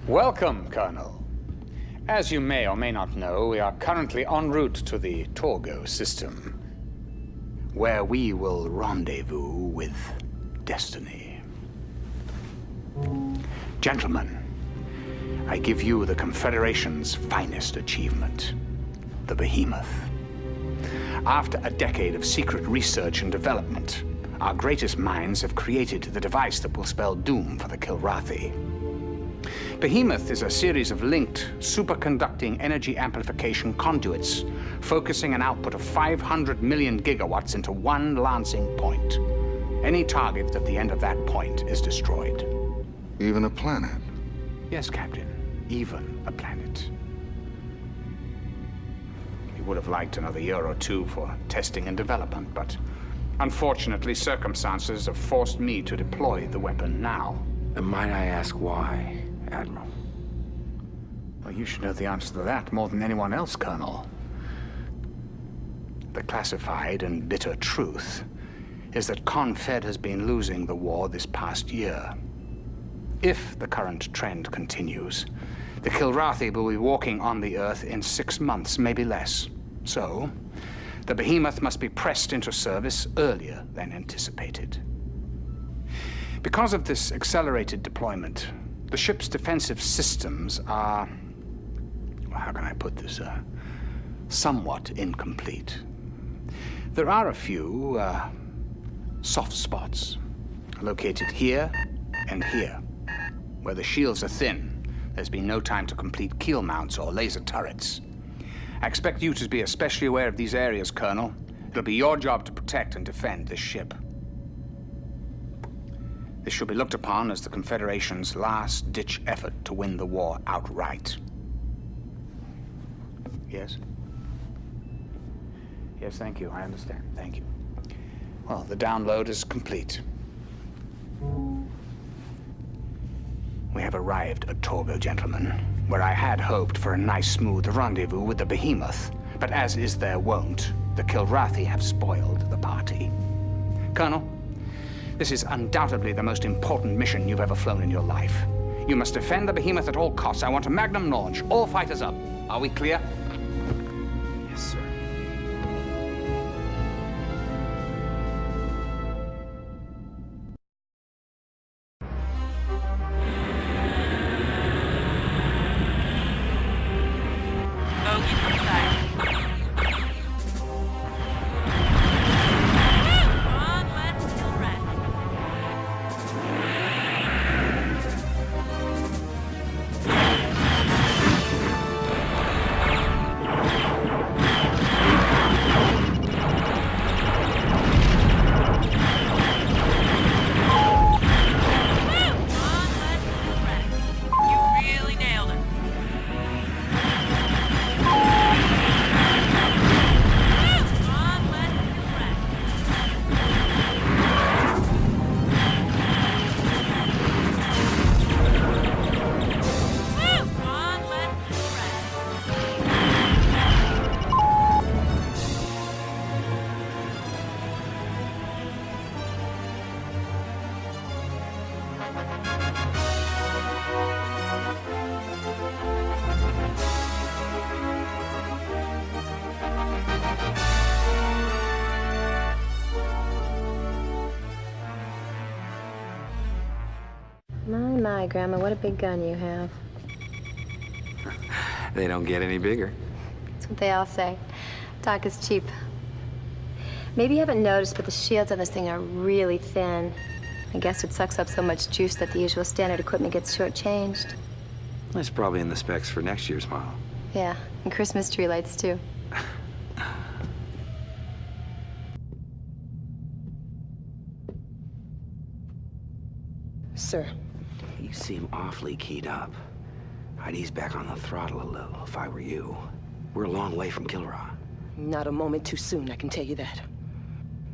Welcome, Colonel. As you may or may not know, we are currently en route to the Torgo system, where we will rendezvous with destiny. Gentlemen, I give you the Confederation's finest achievement, the Behemoth. After a decade of secret research and development, our greatest minds have created the device that will spell doom for the Kilrathi. Behemoth is a series of linked, superconducting energy amplification conduits, focusing an output of 500 million gigawatts into one lancing point. Any target at the end of that point is destroyed. Even a planet? Yes, Captain. Even a planet. We would have liked another year or two for testing and development, but unfortunately, circumstances have forced me to deploy the weapon now. And might I ask why, Admiral? Well, you should know the answer to that more than anyone else, Colonel. The classified and bitter truth is that Confed has been losing the war this past year. If the current trend continues, the Kilrathi will be walking on the Earth in 6 months, maybe less. So, the Behemoth must be pressed into service earlier than anticipated. Because of this accelerated deployment, the ship's defensive systems are, well, how can I put this, somewhat incomplete. There are a few soft spots located here and here. Where the shields are thin, there's been no time to complete keel mounts or laser turrets. I expect you to be especially aware of these areas, Colonel. It'll be your job to protect and defend this ship. This should be looked upon as the Confederation's last-ditch effort to win the war outright. Yes? Yes, thank you. I understand. Thank you. Well, the download is complete. We have arrived at Torgo, gentlemen, where I had hoped for a nice, smooth rendezvous with the Behemoth. But as is their wont, the Kilrathi have spoiled the party. Colonel, this is undoubtedly the most important mission you've ever flown in your life. You must defend the Behemoth at all costs. I want a magnum launch. All fighters up. Are we clear? Yes, sir. My Grandma, what a big gun you have. They don't get any bigger. That's what they all say. Talk is cheap. Maybe you haven't noticed, but the shields on this thing are really thin. I guess it sucks up so much juice that the usual standard equipment gets shortchanged. It's probably in the specs for next year's model. Yeah, and Christmas tree lights, too. Sir. You seem awfully keyed up. I'd ease back on the throttle a little if I were you. We're a long way from Kilrathi. Not a moment too soon, I can tell you that.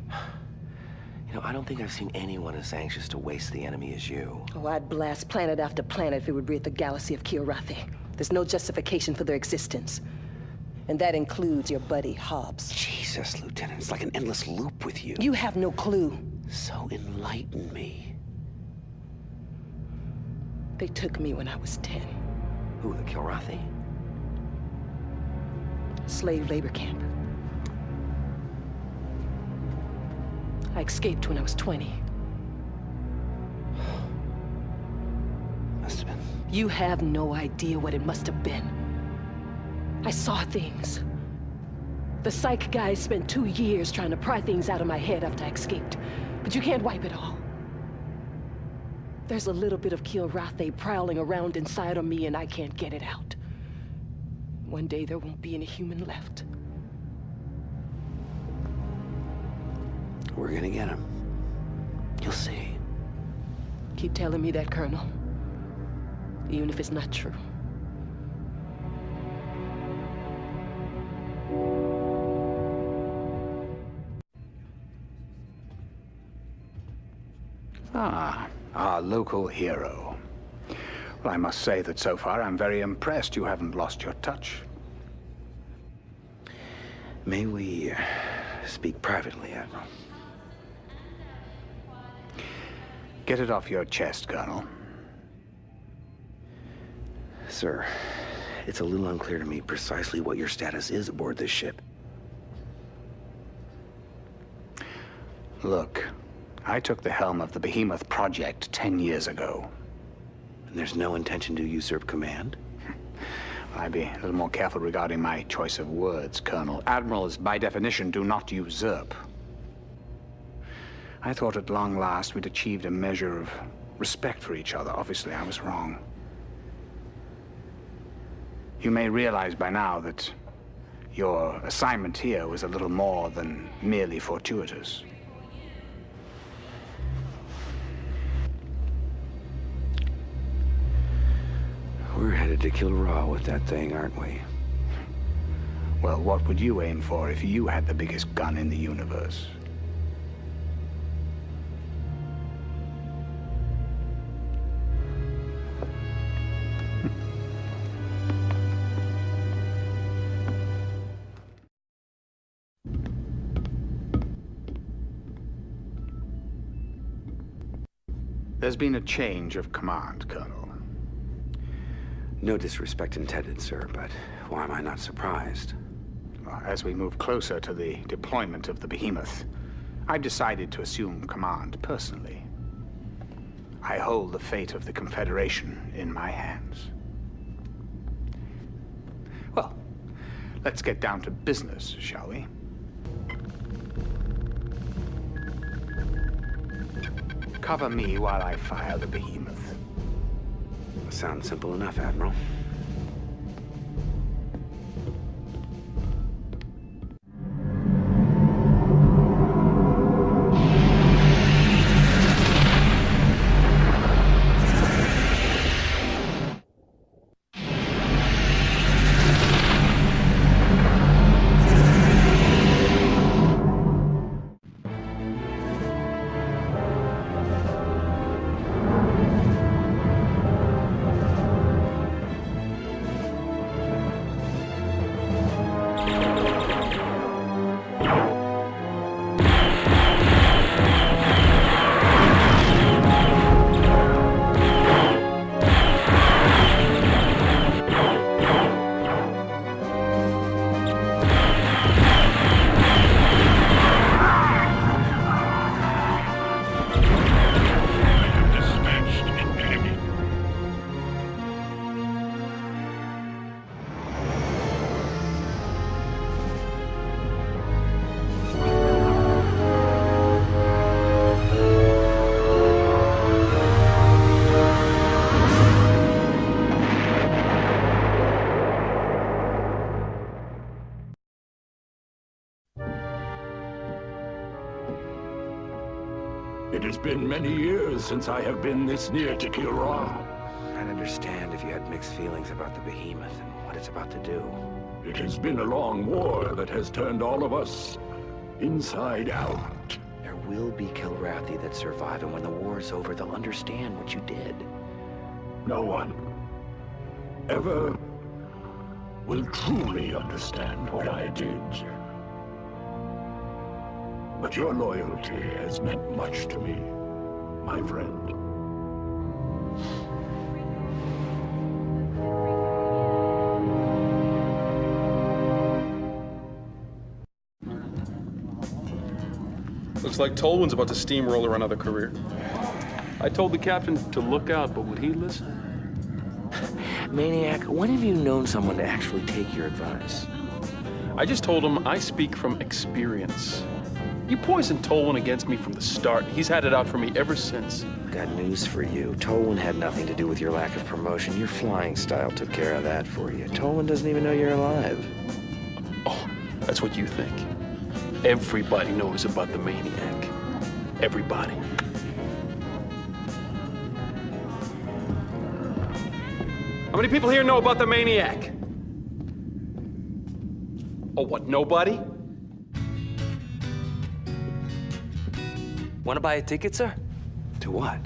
You know, I don't think I've seen anyone as anxious to waste the enemy as you. Oh, I'd blast planet after planet if it would rid the galaxy of Kilrathi. There's no justification for their existence. And that includes your buddy, Hobbs. Jesus, Lieutenant, it's like an endless loop with you. You have no clue. So enlighten me. They took me when I was 10. Who, the Kilrathi? Slave labor camp. I escaped when I was 20. Must have been. You have no idea what it must have been. I saw things. The psych guys spent 2 years trying to pry things out of my head after I escaped. But you can't wipe it all. There's a little bit of Kilrathi prowling around inside of me, and I can't get it out. One day there won't be any human left. We're gonna get him. You'll see. Keep telling me that, Colonel. Even if it's not true. Ah, our local hero. Well, I must say that so far I'm very impressed you haven't lost your touch. May we speak privately, Admiral? Get it off your chest, Colonel. Sir, it's a little unclear to me precisely what your status is aboard this ship. Look, I took the helm of the Behemoth project 10 years ago. And there's no intention to usurp command? I'd be a little more careful regarding my choice of words, Colonel. Admirals, by definition, do not usurp. I thought at long last we'd achieved a measure of respect for each other. Obviously, I was wrong. You may realize by now that your assignment here was a little more than merely fortuitous. We're headed to Kilrathi with that thing, aren't we? Well, what would you aim for if you had the biggest gun in the universe? There's been a change of command, Colonel. No disrespect intended, sir, but why am I not surprised? As we move closer to the deployment of the Behemoth, I've decided to assume command personally. I hold the fate of the Confederation in my hands. Well, let's get down to business, shall we? Cover me while I fire the Behemoth. Sounds simple enough, Admiral. been many years since I have been this near to Kilrathi. I'd understand if you had mixed feelings about the Behemoth and what it's about to do. It has been a long war that has turned all of us inside out. There will be Kilrathi that survive, and when the war's over, they'll understand what you did. No one ever will truly understand what I did. But your loyalty has meant much to me, my friend. Looks like Tolwyn's about to steamroller another career. I told the captain to look out, but would he listen? Maniac, when have you known someone to actually take your advice? I just told him I speak from experience. You poisoned Tolwyn against me from the start. He's had it out for me ever since. Got news for you. Tolwyn had nothing to do with your lack of promotion. Your flying style took care of that for you. Tolwyn doesn't even know you're alive. Oh, that's what you think. Everybody knows about the Maniac. Everybody. How many people here know about the Maniac? Oh, what, nobody? Want to buy a ticket, sir? To what?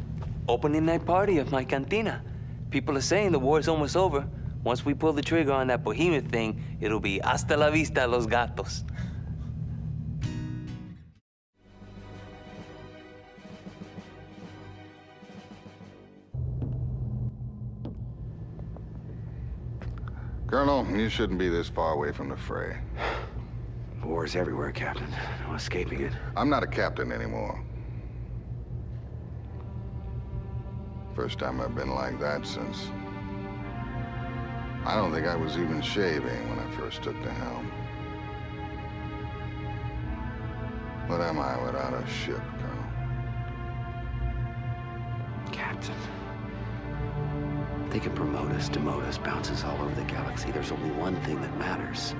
Opening night party of my cantina. People are saying the war's almost over. Once we pull the trigger on that Behemoth thing, it'll be hasta la vista, los gatos. Colonel, you shouldn't be this far away from the fray. War's everywhere, Captain. No escaping it. I'm not a captain anymore. First time I've been like that since... I don't think I was even shaving when I first took the helm. What am I without a ship, Colonel? Captain. They can promote us, demote us, bounce us all over the galaxy. There's only one thing that matters.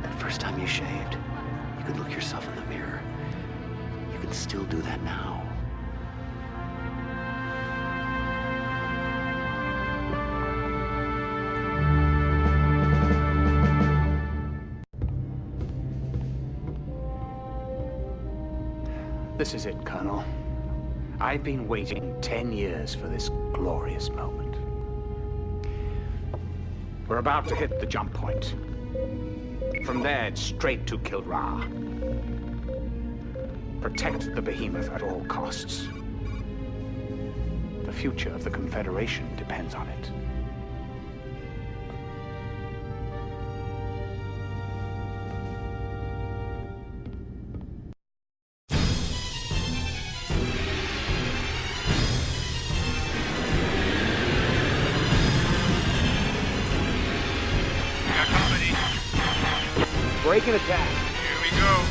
That first time you shaved, you could look yourself in the mirror. You can still do that now. This is it, Colonel. I've been waiting 10 years for this glorious moment. We're about to hit the jump point. From there, it's straight to Kilrathi. Protect the Behemoth at all costs. The future of the Confederation depends on it. Break and attack. Here we go.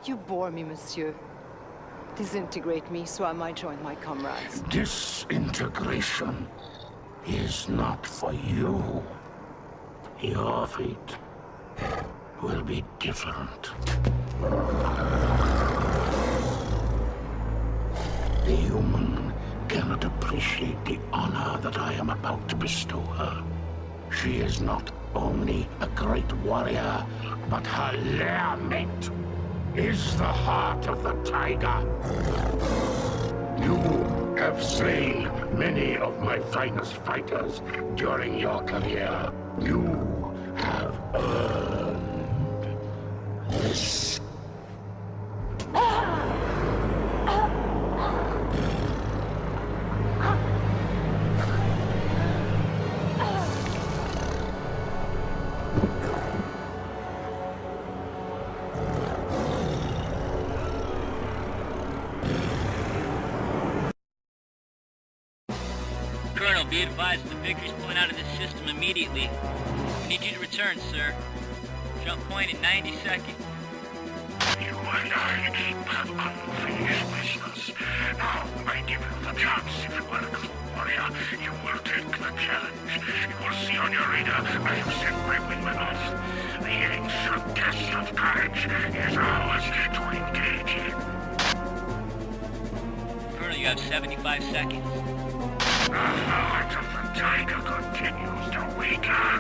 You bore me, monsieur. Disintegrate me so I might join my comrades. Disintegration is not for you. Your fate will be different. The human cannot appreciate the honor that I am about to bestow her. She is not only a great warrior, but her lair mate is the heart of the tiger. You have slain many of my finest fighters during your career. You have earned this. Colonel, be advised, the Victory's pulling out of this system immediately. We need you to return, sir. Jump point in 90 seconds. You and I keep unfinished business. Now, I give you the chance. If you are a true warrior, you will take the challenge. You will see on your radar, I have sent my wingman off. The ancient test of courage is ours to engage in. Colonel, you have 75 seconds. The heart of the tiger continues to weaken.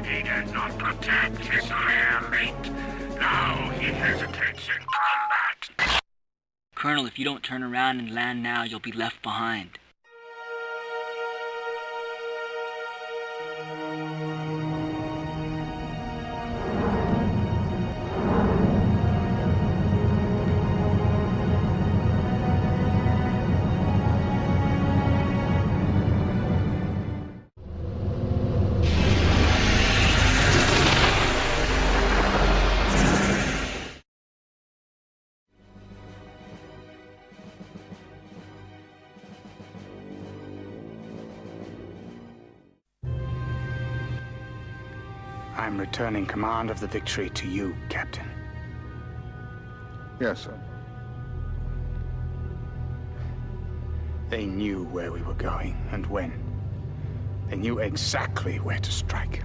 He did not protect his lair mate. Now he hesitates in combat. Colonel, if you don't turn around and land now, you'll be left behind. I'm returning command of the Victory to you, Captain. Yes, sir. They knew where we were going and when. They knew exactly where to strike.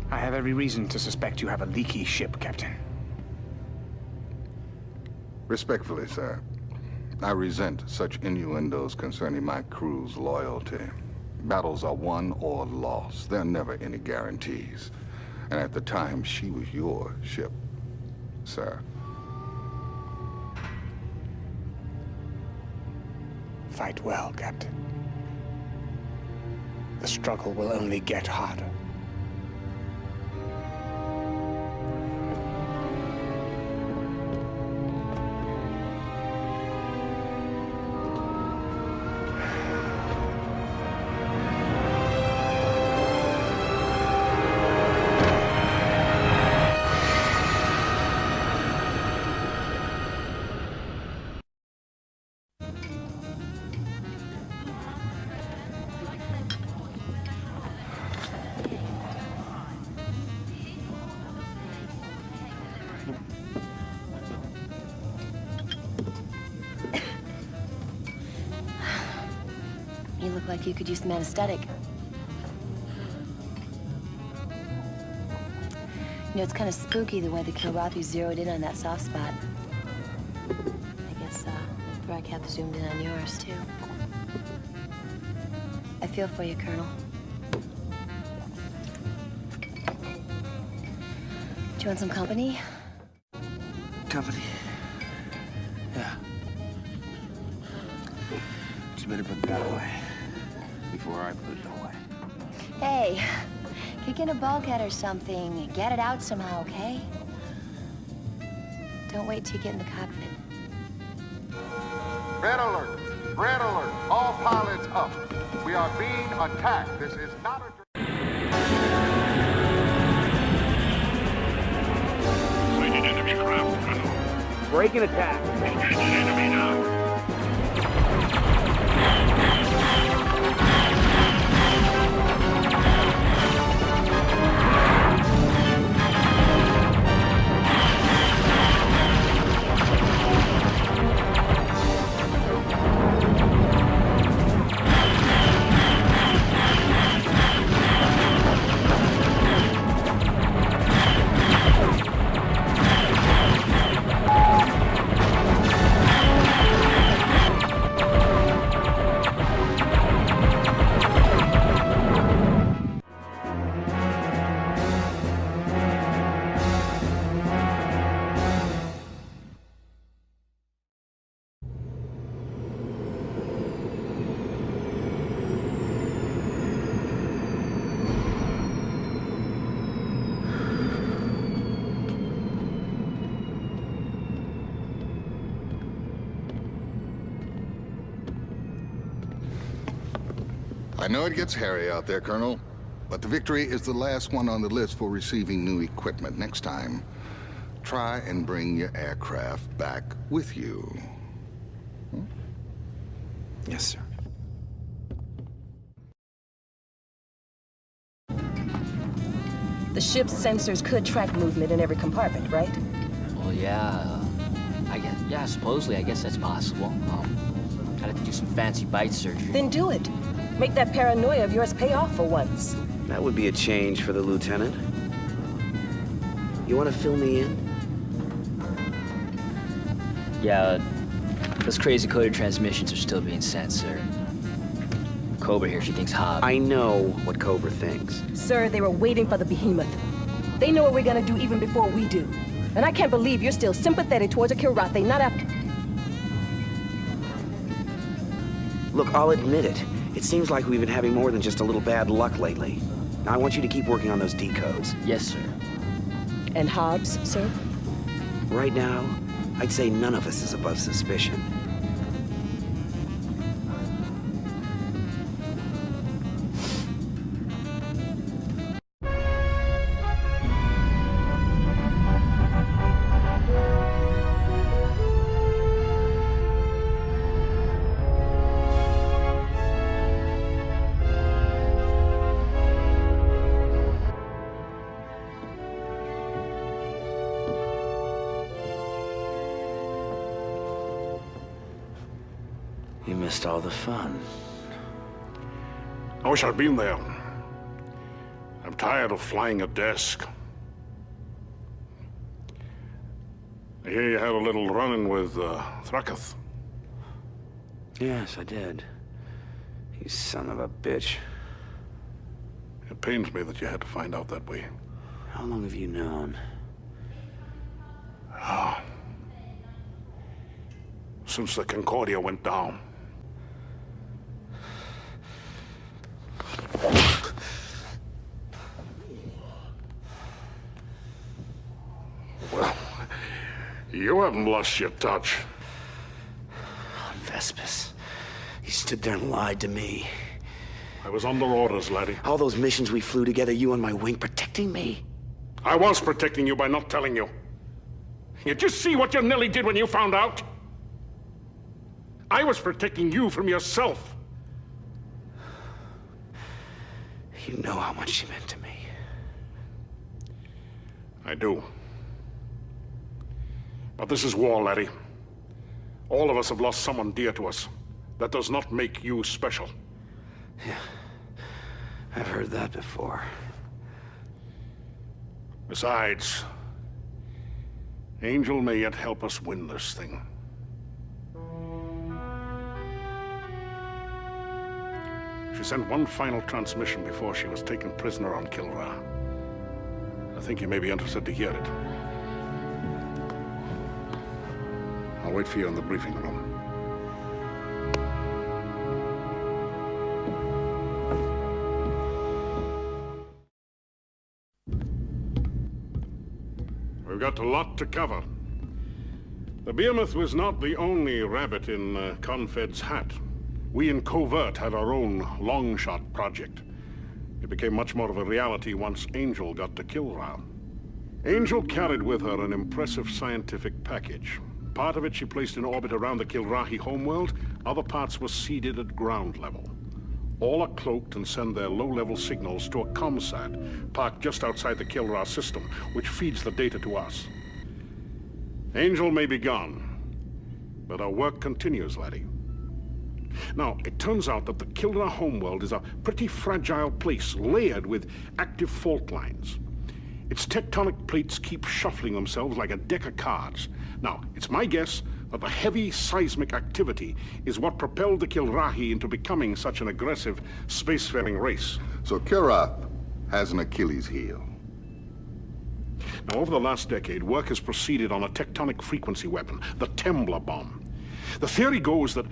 I have every reason to suspect you have a leaky ship, Captain. Respectfully, sir, I resent such innuendos concerning my crew's loyalty. Battles are won or lost. There are never any guarantees. And at the time, she was your ship, sir. Fight well, Captain. The struggle will only get harder. You look like you could use some anesthetic. You know, it's kind of spooky the way the Kilrathi zeroed in on that soft spot. I guess, Broadcast zoomed in on yours, too. I feel for you, Colonel. Do you want some company? Company? Yeah. But you better put that away before I put it away. Hey, kick in a bulkhead or something. Get it out somehow, okay? Don't wait till you get in the cockpit. Red alert! Red alert! All pilots up. We are being attacked. This is not a... Sighted enemy craft, Colonel. Break and attack. Engage enemy now. I know it gets hairy out there, Colonel, but the Victory is the last one on the list for receiving new equipment. Next time, try and bring your aircraft back with you. Yes, sir. The ship's sensors could track movement in every compartment, right? Well, yeah. Supposedly, I guess that's possible. I'd have to do some fancy bite surgery. Then do it. Make that paranoia of yours pay off for once. That would be a change for the lieutenant. You want to fill me in? Yeah, those crazy coded transmissions are still being sent, sir. Cobra here, she thinks Hobbs. I know what Cobra thinks. Sir, they were waiting for the Behemoth. They know what we're gonna do even before we do. And I can't believe you're still sympathetic towards a Kilrathi, not after... Look, I'll admit it. It seems like we've been having more than just a little bad luck lately. Now, I want you to keep working on those decodes. Yes, sir. And Hobbs, sir? Right now, I'd say none of us is above suspicion. You missed all the fun. I wish I'd been there. I'm tired of flying a desk. I hear you had a little run-in with Thraketh. Yes, I did. You son of a bitch. It pains me that you had to find out that way. How long have you known? Oh. Since the Concordia went down. Well, you haven't lost your touch. On Vespus. He stood there and lied to me. I was under orders, laddie. All those missions we flew together, you on my wing, protecting me. I was protecting you by not telling you. You just see what you nearly did when you found out? I was protecting you from yourself. You know how much she meant to me. I do. But this is war, laddie. All of us have lost someone dear to us. That does not make you special. Yeah, I've heard that before. Besides, Angel may yet help us win this thing. She sent one final transmission before she was taken prisoner on Kilrathi. I think you may be interested to hear it. I'll wait for you in the briefing room. We've got a lot to cover. The Behemoth was not the only rabbit in Confed's hat. We in Covert had our own long-shot project. It became much more of a reality once Angel got to Kilrathi. Angel carried with her an impressive scientific package. Part of it she placed in orbit around the Kilrathi homeworld, other parts were seeded at ground level. All are cloaked and send their low-level signals to a comsat parked just outside the Kilrathi system, which feeds the data to us. Angel may be gone, but our work continues, laddie. Now, it turns out that the Kilrathi homeworld is a pretty fragile place, layered with active fault lines. Its tectonic plates keep shuffling themselves like a deck of cards. Now, it's my guess that the heavy seismic activity is what propelled the Kilrathi into becoming such an aggressive spacefaring race. So Kilrathi has an Achilles heel. Now, over the last decade, work has proceeded on a tectonic frequency weapon, the Temblor Bomb. The theory goes that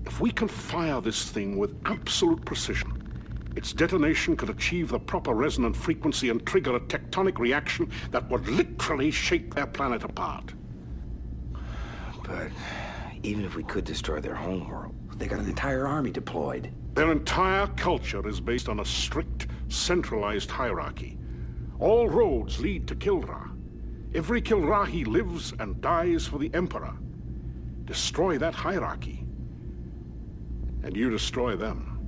if we can fire this thing with absolute precision, its detonation could achieve the proper resonant frequency and trigger a tectonic reaction that would literally shake their planet apart. But even if we could destroy their homeworld, They got an entire army deployed. Their entire culture is based on a strict, centralized hierarchy. All roads lead to Kilra. Every Kilrathi lives and dies for the Emperor. Destroy that hierarchy, and you destroy them.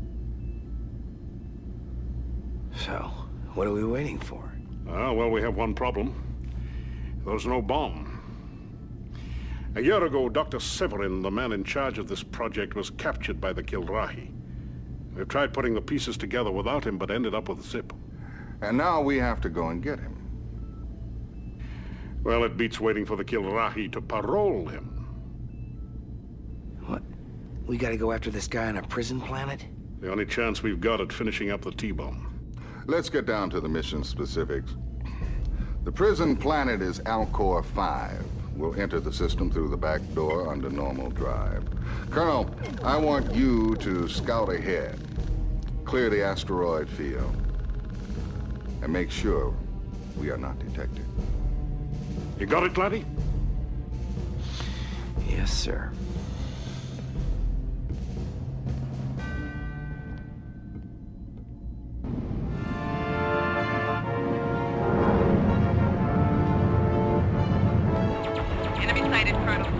So, what are we waiting for? Well, we have one problem. There's no bomb. A year ago, Dr. Severin, the man in charge of this project, was captured by the Kilrathi. We've tried putting the pieces together without him, but ended up with Zip. And now we have to go and get him. Well, it beats waiting for the Kilrathi to parole him. What? We gotta go after this guy on a prison planet? The only chance we've got at finishing up the T-bomb. Let's get down to the mission specifics. The prison planet is Alcor 5. We'll enter the system through the back door under normal drive. Colonel, I want you to scout ahead. Clear the asteroid field. And make sure we are not detected. You got it, laddie? Yes, sir. Enemy sighted, Colonel.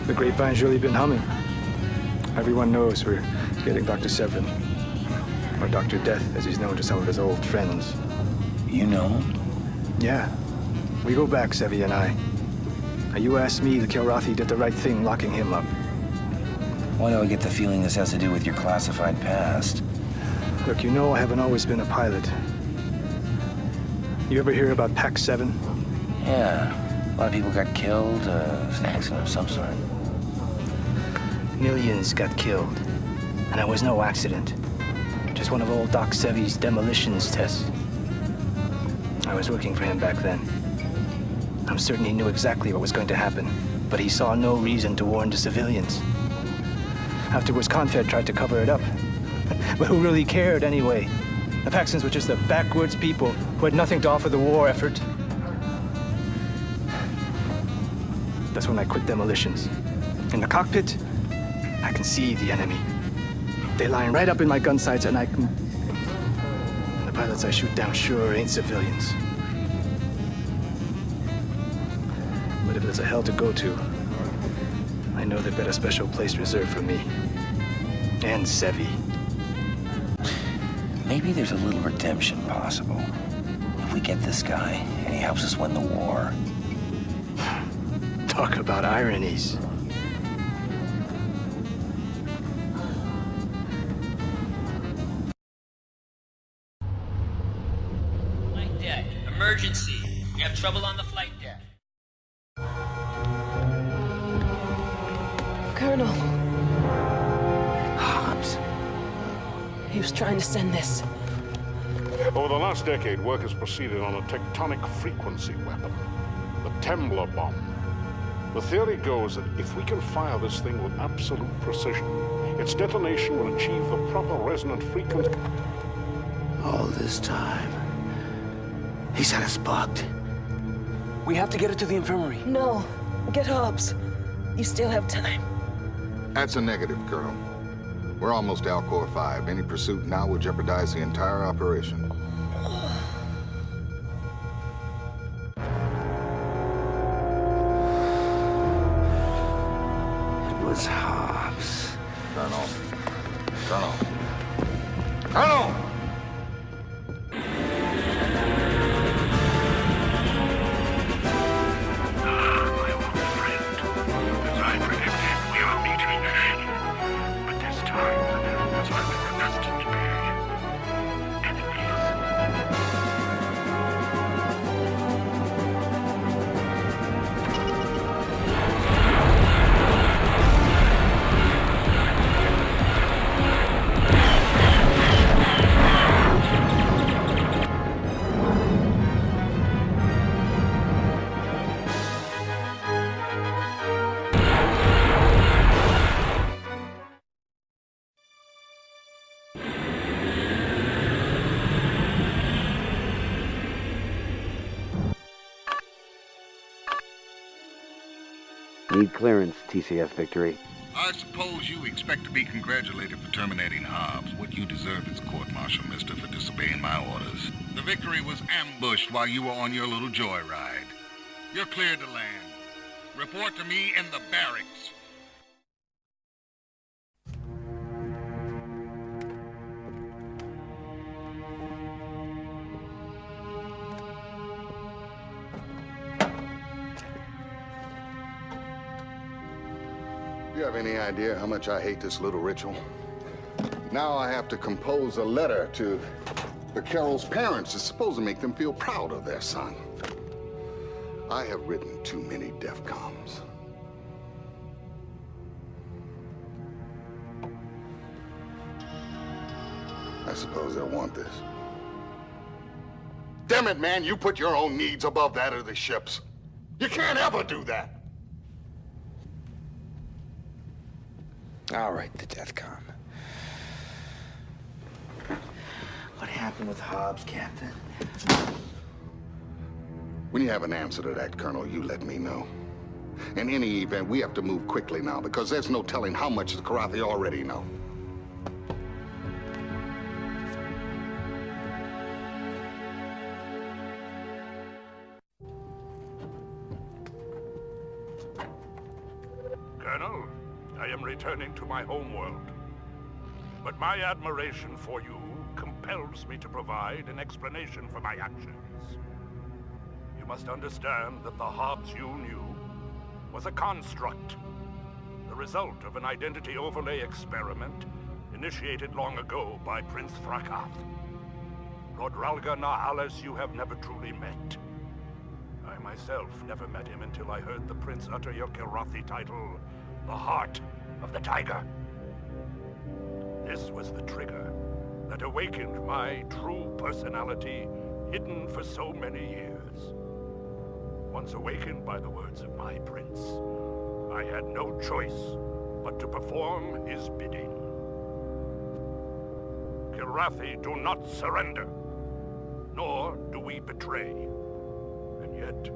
The grapevine's really been humming. Everyone knows we're getting Dr. Severin. Or Dr. Death, as he's known to some of his old friends. You know him? Yeah. We go back, Sevi and I. Now, you asked me, the Kilrathi did the right thing locking him up. Why do I get the feeling this has to do with your classified past? Look, you know I haven't always been a pilot. You ever hear about Pac 7? Yeah. A lot of people got killed, an accident of some sort. Millions got killed. And it was no accident. Just one of old Doc Sevi's demolitions tests. I was working for him back then. I'm certain he knew exactly what was going to happen, but he saw no reason to warn the civilians. Afterwards, Confed tried to cover it up. But who really cared anyway? The Paxtons were just a backwards people who had nothing to offer the war effort. That's when I quit demolitions. In the cockpit, I can see the enemy. They line right up in my gun sights, and I can... The pilots I shoot down sure ain't civilians. But if there's a hell to go to, I know they've got a special place reserved for me. And Sevi. Maybe there's a little redemption possible. If we get this guy, and he helps us win the war. Talk about ironies. Flight deck. Emergency. We have trouble on the flight deck. Colonel. Hobbs. He was trying to send this. Over the last decade, work has proceeded on a tectonic frequency weapon, the Temblor Bomb. The theory goes that if we can fire this thing with absolute precision, its detonation will achieve the proper resonant frequency. All this time, he's had us bugged. We have to get it to the infirmary. No. Get Hobbs. You still have time. That's a negative, Colonel. We're almost Alcor 5. Any pursuit now will jeopardize the entire operation. Colonel. Colonel. Colonel! Need clearance, TCS Victory. I suppose you expect to be congratulated for terminating Hobbs. What you deserve is a court-martial, mister, for disobeying my orders. The Victory was ambushed while you were on your little joyride. You're cleared to land. Report to me in the barracks. Do you have any idea how much I hate this little ritual? Now I have to compose a letter to the Carroll's parents. It's supposed to make them feel proud of their son. I have written too many DEFCONs. I suppose they'll want this. Damn it, man, you put your own needs above that of the ship's. You can't ever do that. All right, the DEFCON. What happened with Hobbs, Captain? When you have an answer to that, Colonel, you let me know. In any event, we have to move quickly now, because there's no telling how much the Kilrathi already know. Colonel, I am returning to my homeworld. But my admiration for you compels me to provide an explanation for my actions. You must understand that the Hobbs you knew was a construct, the result of an identity overlay experiment initiated long ago by Prince Frakath. Lord Ralga Nahalis you have never truly met. I myself never met him until I heard the Prince utter your Kilrathi title, the Heart of the Tiger. This was the trigger that awakened my true personality, hidden for so many years. Once awakened by the words of my prince, I had no choice but to perform his bidding. Kilrathi do not surrender, nor do we betray. And yet,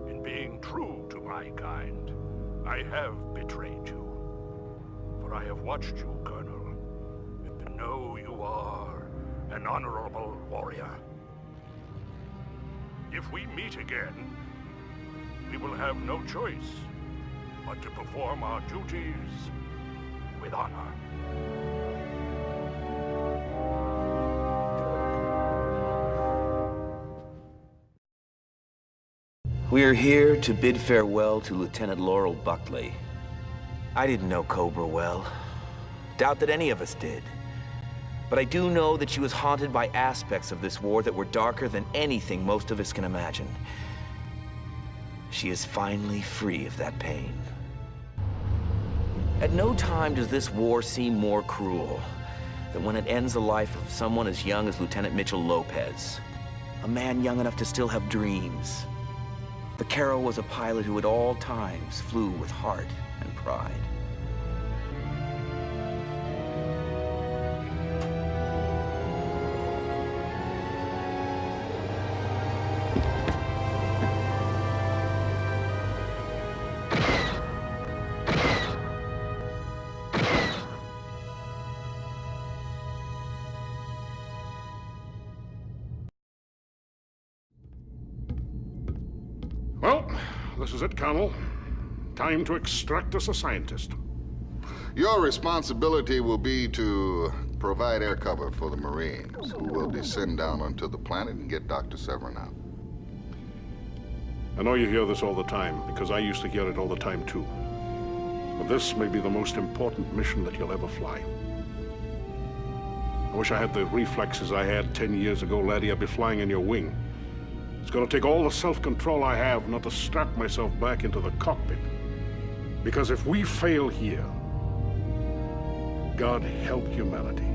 in being true to my kind, I have betrayed you. For I have watched you, Colonel, and know you are an honorable warrior. If we meet again, we will have no choice but to perform our duties with honor. We are here to bid farewell to Lieutenant Laurel Buckley. I didn't know Cobra well. Doubt that any of us did. But I do know that she was haunted by aspects of this war that were darker than anything most of us can imagine. She is finally free of that pain. At no time does this war seem more cruel than when it ends the life of someone as young as Lieutenant Mitchell Lopez. A man young enough to still have dreams. The Carroll was a pilot who at all times flew with heart and pride. Well, this is it, Colonel. Time to extract us a scientist. Your responsibility will be to provide air cover for the Marines, who will descend down onto the planet and get Dr. Severin out. I know you hear this all the time, because I used to hear it all the time too. But this may be the most important mission that you'll ever fly. I wish I had the reflexes I had 10 years ago, laddie. I'd be flying in your wing. It's gonna take all the self-control I have not to strap myself back into the cockpit. Because if we fail here, God help humanity.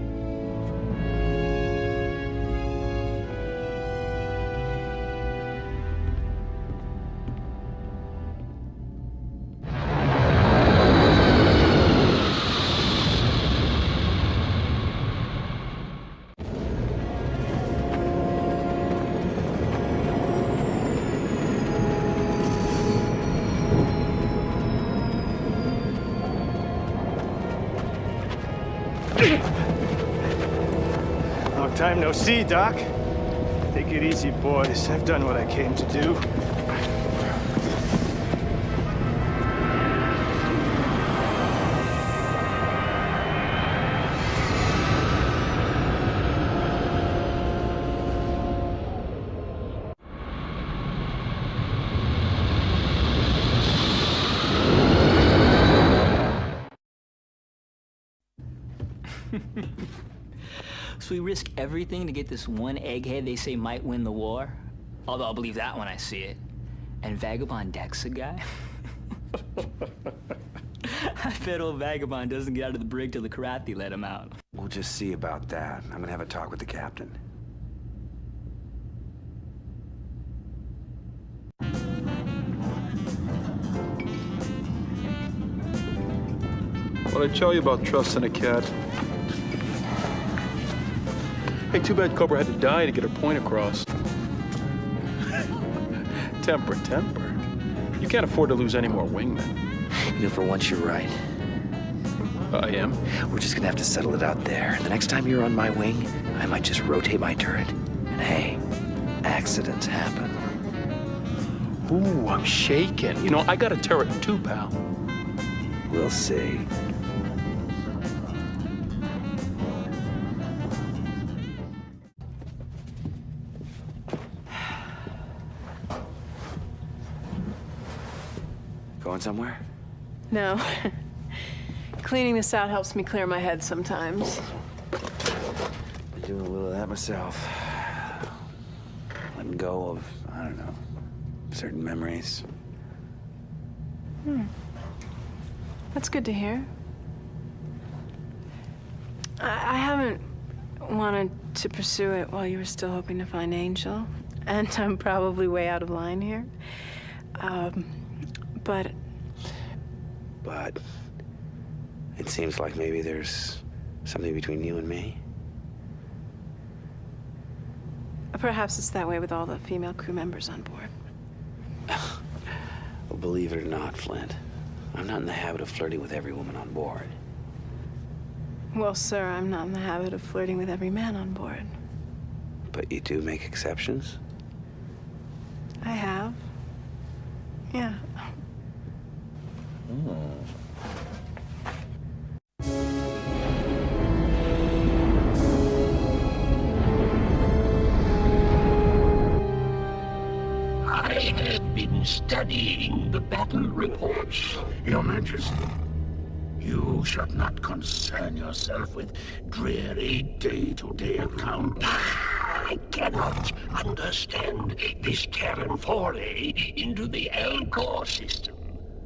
Long time no see, Doc. Take it easy, boys. I've done what I came to do. So we risk everything to get this one egghead they say might win the war? Although I'll believe that when I see it. And Vagabond Deck's a guy? I bet old Vagabond doesn't get out of the brig till the Kilrathi let him out. We'll just see about that. I'm gonna have a talk with the captain. What'd I tell you about trusting a cat? Hey, too bad Cobra had to die to get her point across. Temper. You can't afford to lose any more wingmen. You know, for once you're right. I am? We're just gonna have to settle it out there. The next time you're on my wing, I might just rotate my turret. And hey, accidents happen. Ooh, I'm shaking. You know, I got a turret too, pal. We'll see. Going somewhere? No. Cleaning this out helps me clear my head sometimes. I'm doing a little of that myself. Letting go of, I don't know, certain memories. That's good to hear. I haven't wanted to pursue it while you were still hoping to find Angel. And I'm probably way out of line here. But it seems like maybe there's something between you and me. Perhaps it's that way with all the female crew members on board. Well, believe it or not, Flint, I'm not in the habit of flirting with every woman on board. Well, sir, I'm not in the habit of flirting with every man on board. But you do make exceptions? I have. Yeah. I have been studying the battle reports, Your Majesty. You should not concern yourself with dreary day-to-day accounts. I cannot understand this Terran foray into the Elcor system.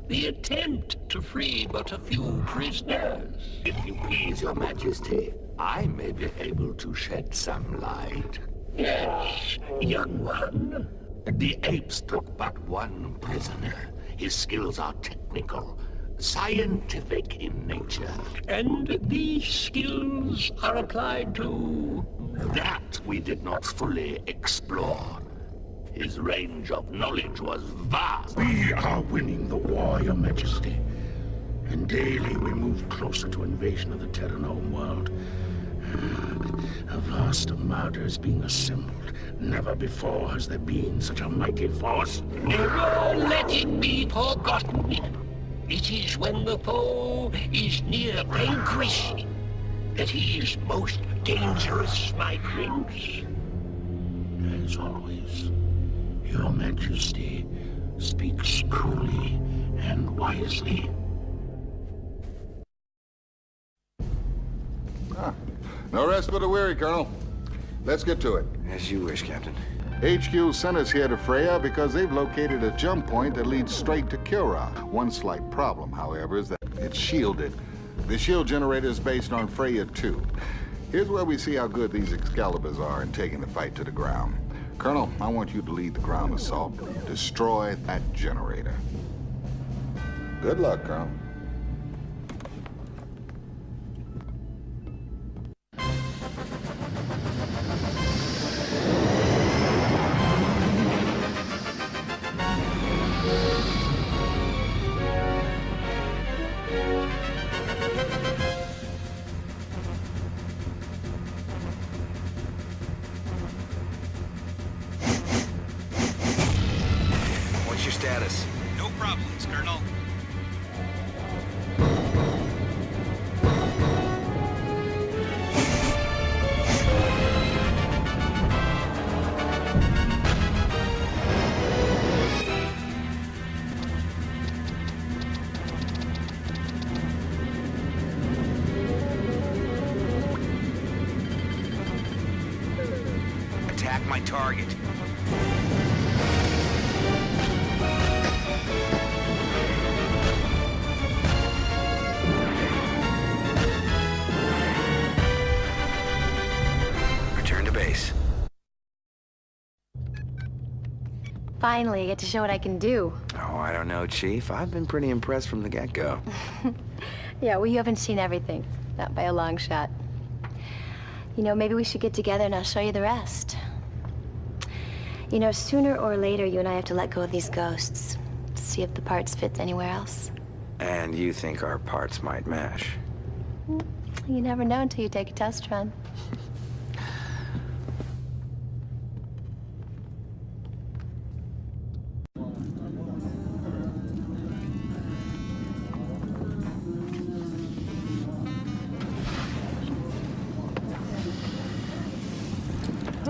The attempt to free but a few prisoners. If you please, Your Majesty, I may be able to shed some light. Yes, young one. The apes took but one prisoner. His skills are technical, scientific in nature. And these skills are applied to... that we did not fully explore. His range of knowledge was vast. We are winning the war, Your Majesty. And daily we move closer to invasion of the Terran homeworld. A vast armada is being assembled. Never before has there been such a mighty force. Never let it be forgotten. It is when the foe foe is near vanquished, that he is most dangerous, my prince. As always, Your Majesty speaks truly and wisely. No rest for the weary, Colonel. Let's get to it. As you wish, Captain. HQ sent us here to Freya because they've located a jump point that leads straight to Kilrathi. One slight problem, however, is that it's shielded. The shield generator is based on Freya 2. Here's where we see how good these Excaliburs are in taking the fight to the ground. Colonel, I want you to lead the ground assault. Destroy that generator. Good luck, Colonel. What's your status? No problems, Colonel. Attack my target. Return to base. Finally, I get to show what I can do. Oh, I don't know, Chief. I've been pretty impressed from the get-go. Yeah, well, you haven't seen everything. Not by a long shot. You know, maybe we should get together and I'll show you the rest. You know, sooner or later, you and I have to let go of these ghosts. See if the parts fit anywhere else. And you think our parts might mash? You never know until you take a test run.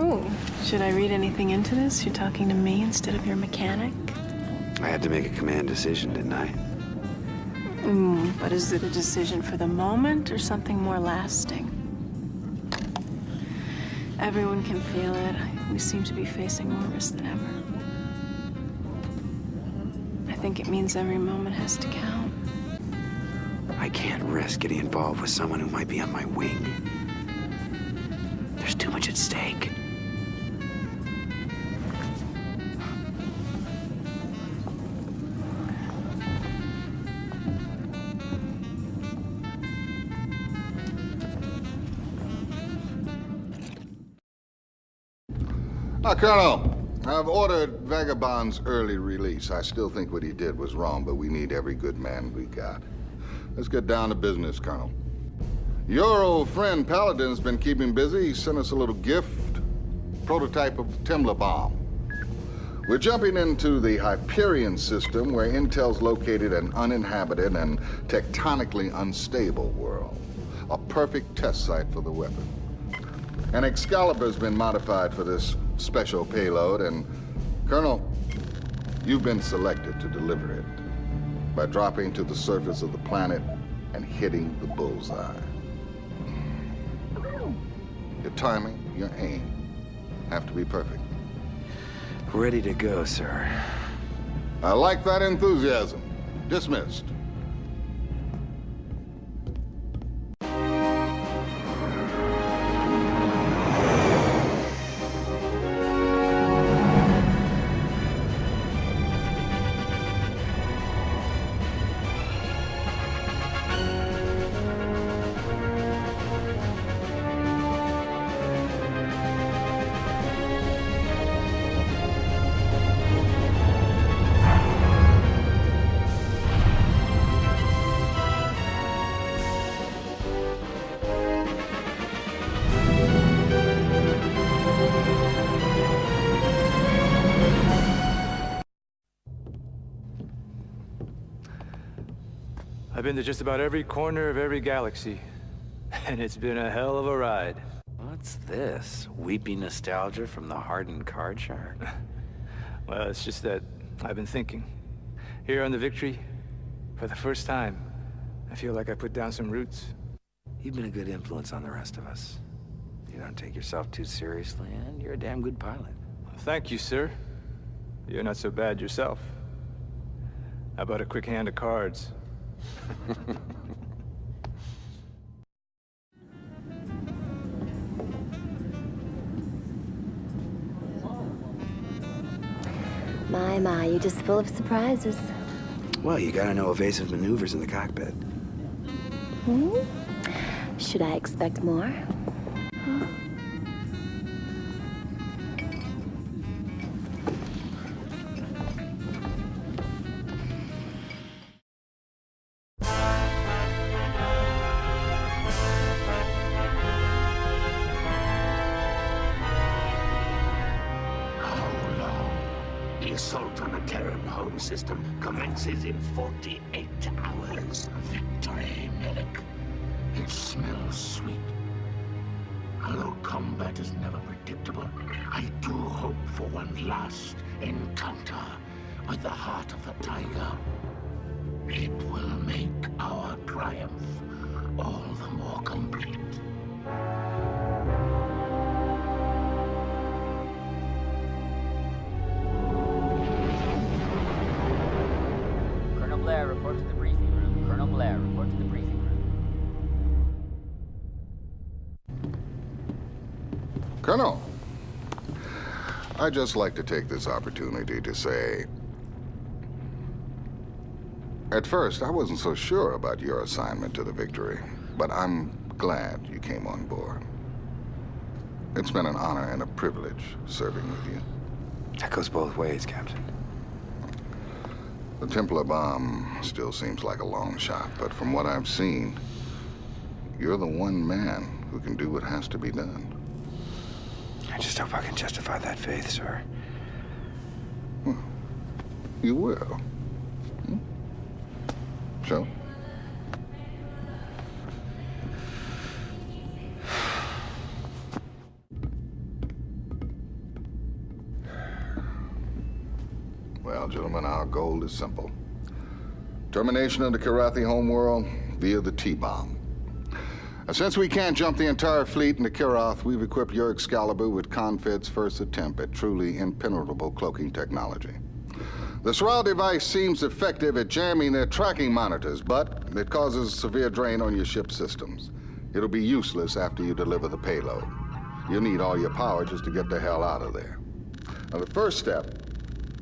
Oh, should I read anything into this? You're talking to me instead of your mechanic? I had to make a command decision, didn't I? But is it a decision for the moment or something more lasting? Everyone can feel it. We seem to be facing more risk than ever. I think it means every moment has to count. I can't risk getting involved with someone who might be on my wing. There's too much at stake. Colonel, I've ordered Vagabond's early release. I still think what he did was wrong, but we need every good man we got. Let's get down to business, Colonel. Your old friend Paladin's been keeping busy. He sent us a little gift, prototype of the Temblor Bomb. We're jumping into the Hyperion system, where Intel's located an uninhabited and tectonically unstable world. A perfect test site for the weapon. An Excalibur's been modified for this special payload, and Colonel, you've been selected to deliver it by dropping to the surface of the planet and hitting the bullseye. Your timing, your aim have to be perfect. Ready to go, sir. I like that enthusiasm. Dismissed. I've been to just about every corner of every galaxy, and it's been a hell of a ride. What's this? Weepy nostalgia from the hardened card shark? Well, it's just that I've been thinking. Here on the Victory, for the first time, I feel like I put down some roots. You've been a good influence on the rest of us. You don't take yourself too seriously, and you're a damn good pilot. Thank you, sir. You're not so bad yourself. How about a quick hand of cards? My, you're just full of surprises. Well, you gotta know evasive maneuvers in the cockpit. Should I expect more? System commences in 48 hours. Victory, medic. It smells sweet. Although combat is never predictable, I do hope for one last encounter with the heart of the tiger. It will make our triumph all the more complete. Blair, report to the briefing room. Colonel Blair, report to the briefing room. Colonel, I'd just like to take this opportunity to say, at first, I wasn't so sure about your assignment to the Victory, but I'm glad you came on board. It's been an honor and a privilege serving with you. That goes both ways, Captain. The Temblor Bomb still seems like a long shot, but from what I've seen, you're the one man who can do what has to be done. I just hope I can justify that faith, sir. Well, you will. So? Well, gentlemen, our goal is simple. Termination of the Kilrathi homeworld via the T-bomb. Since we can't jump the entire fleet into Kilrathi, we've equipped your Excalibur with Confed's first attempt at truly impenetrable cloaking technology. The Sortie device seems effective at jamming their tracking monitors, but it causes severe drain on your ship's systems. It'll be useless after you deliver the payload. You'll need all your power just to get the hell out of there. Now, the first step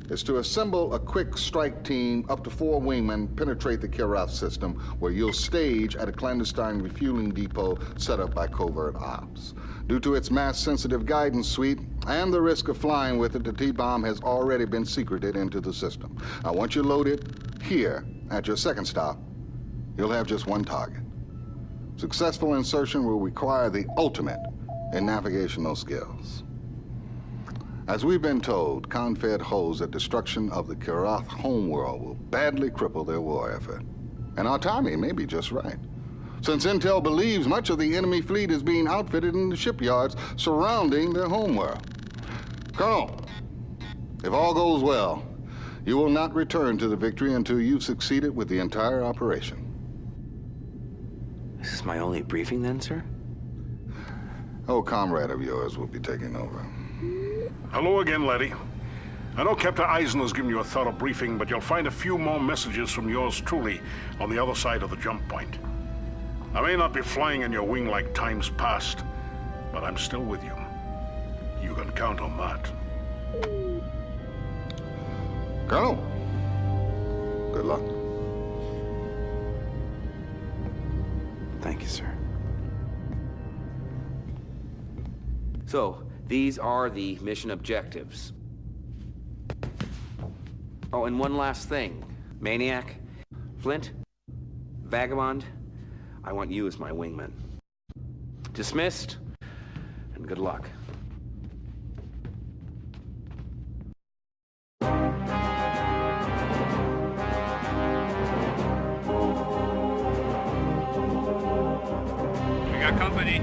is to assemble a quick strike team, up to 4 wingmen, penetrate the Kilrathi system, where you'll stage at a clandestine refueling depot set up by covert ops. Due to its mass-sensitive guidance suite and the risk of flying with it, the T-bomb has already been secreted into the system. Now, once you load it here at your second stop, you'll have just one target. Successful insertion will require the ultimate in navigational skills. As we've been told, Confed holds that destruction of the Kilrathi homeworld will badly cripple their war effort. And our timing may be just right, since intel believes much of the enemy fleet is being outfitted in the shipyards surrounding their homeworld. Colonel, if all goes well, you will not return to the Victory until you've succeeded with the entire operation. This is my only briefing then, sir? Oh, comrade of yours will be taking over. Hello again, laddie. I know Captain Eisen's given you a thorough briefing, but you'll find a few more messages from yours truly on the other side of the jump point. I may not be flying in your wing like times past, but I'm still with you. You can count on that. Colonel, good luck. Thank you, sir. So, these are the mission objectives. Oh, and one last thing. Maniac, Flint, Vagabond, I want you as my wingman. Dismissed, and good luck. got company.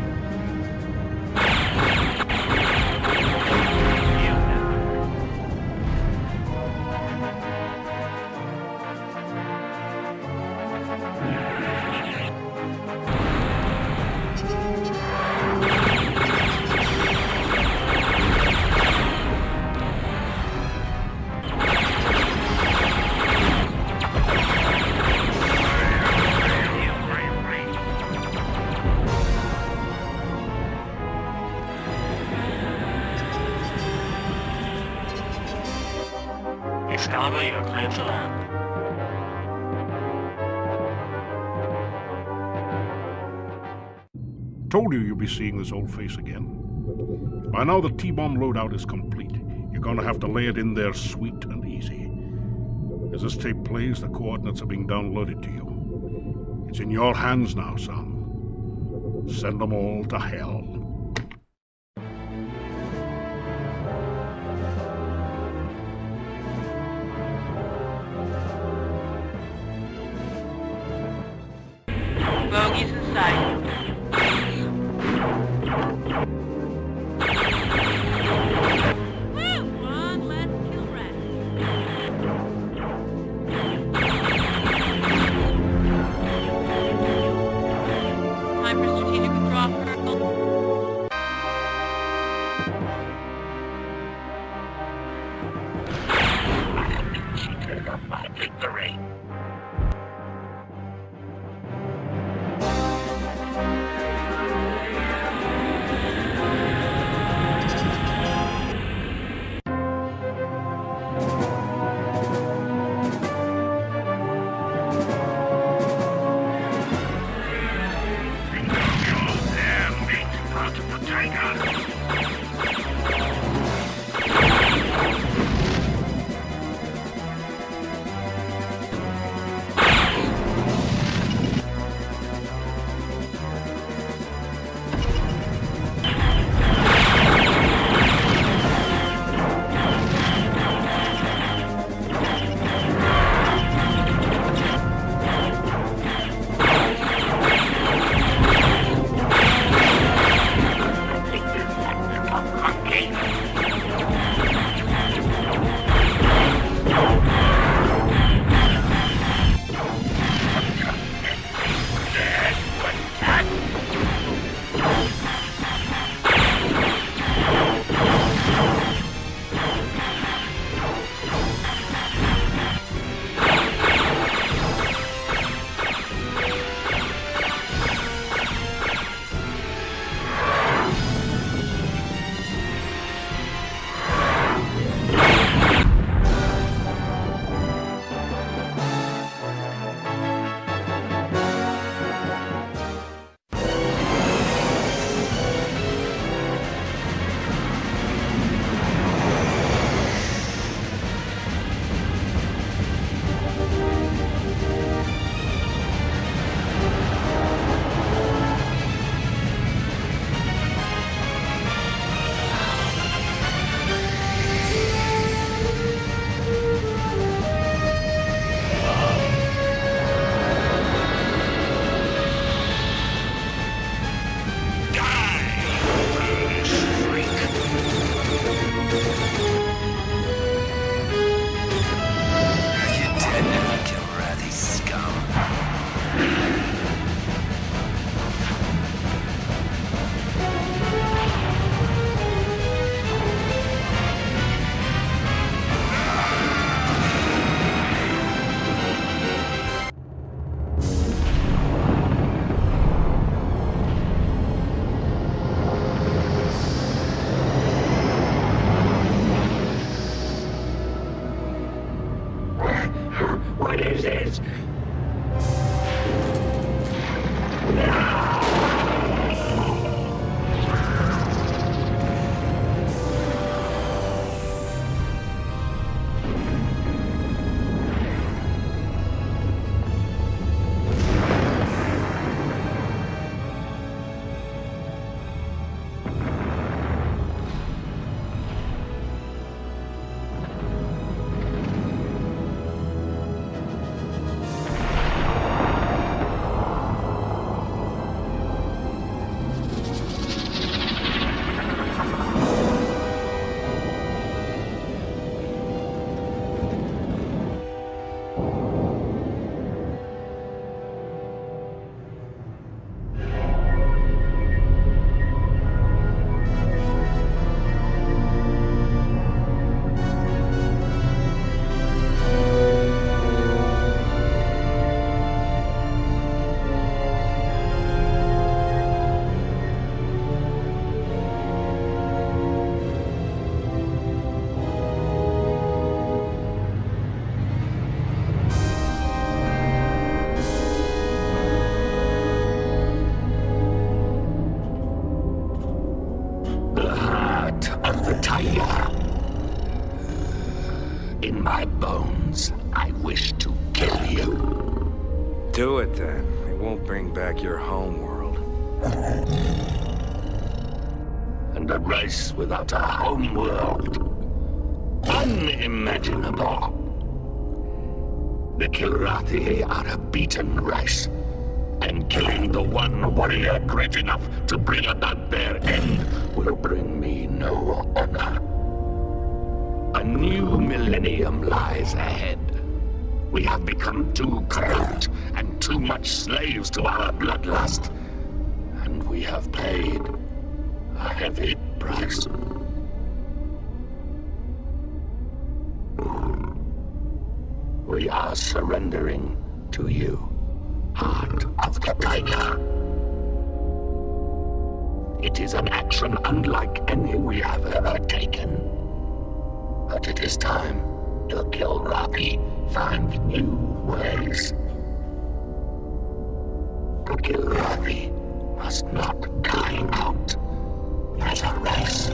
Told you you'd be seeing this old face again. By now the T-bomb loadout is complete. You're gonna have to lay it in there sweet and easy. As this tape plays, the coordinates are being downloaded to you. It's in your hands now, son. Send them all to hell. Bogies in sight. retire. In my bones, I wish to kill you. Do it then. It won't bring back your home world. And a race without a home world. Unimaginable. The Kilrathi are a beaten race, and killing the one warrior great enough to bring about their end will bring me no honor. A new millennium lies ahead. We have become too corrupt and too much slaves to our bloodlust, and we have paid a heavy price. We are surrendering to you, Heart of the Tiger. It is an action unlike any we have ever taken. But it is time the Kilrathi find new ways. The Kilrathi must not die out as a race.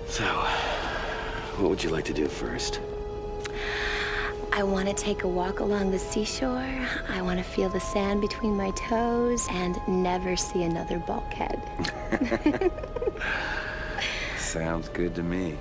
So, what would you like to do first? I want to take a walk along the seashore. I want to feel the sand between my toes and never see another bulkhead. Sounds good to me.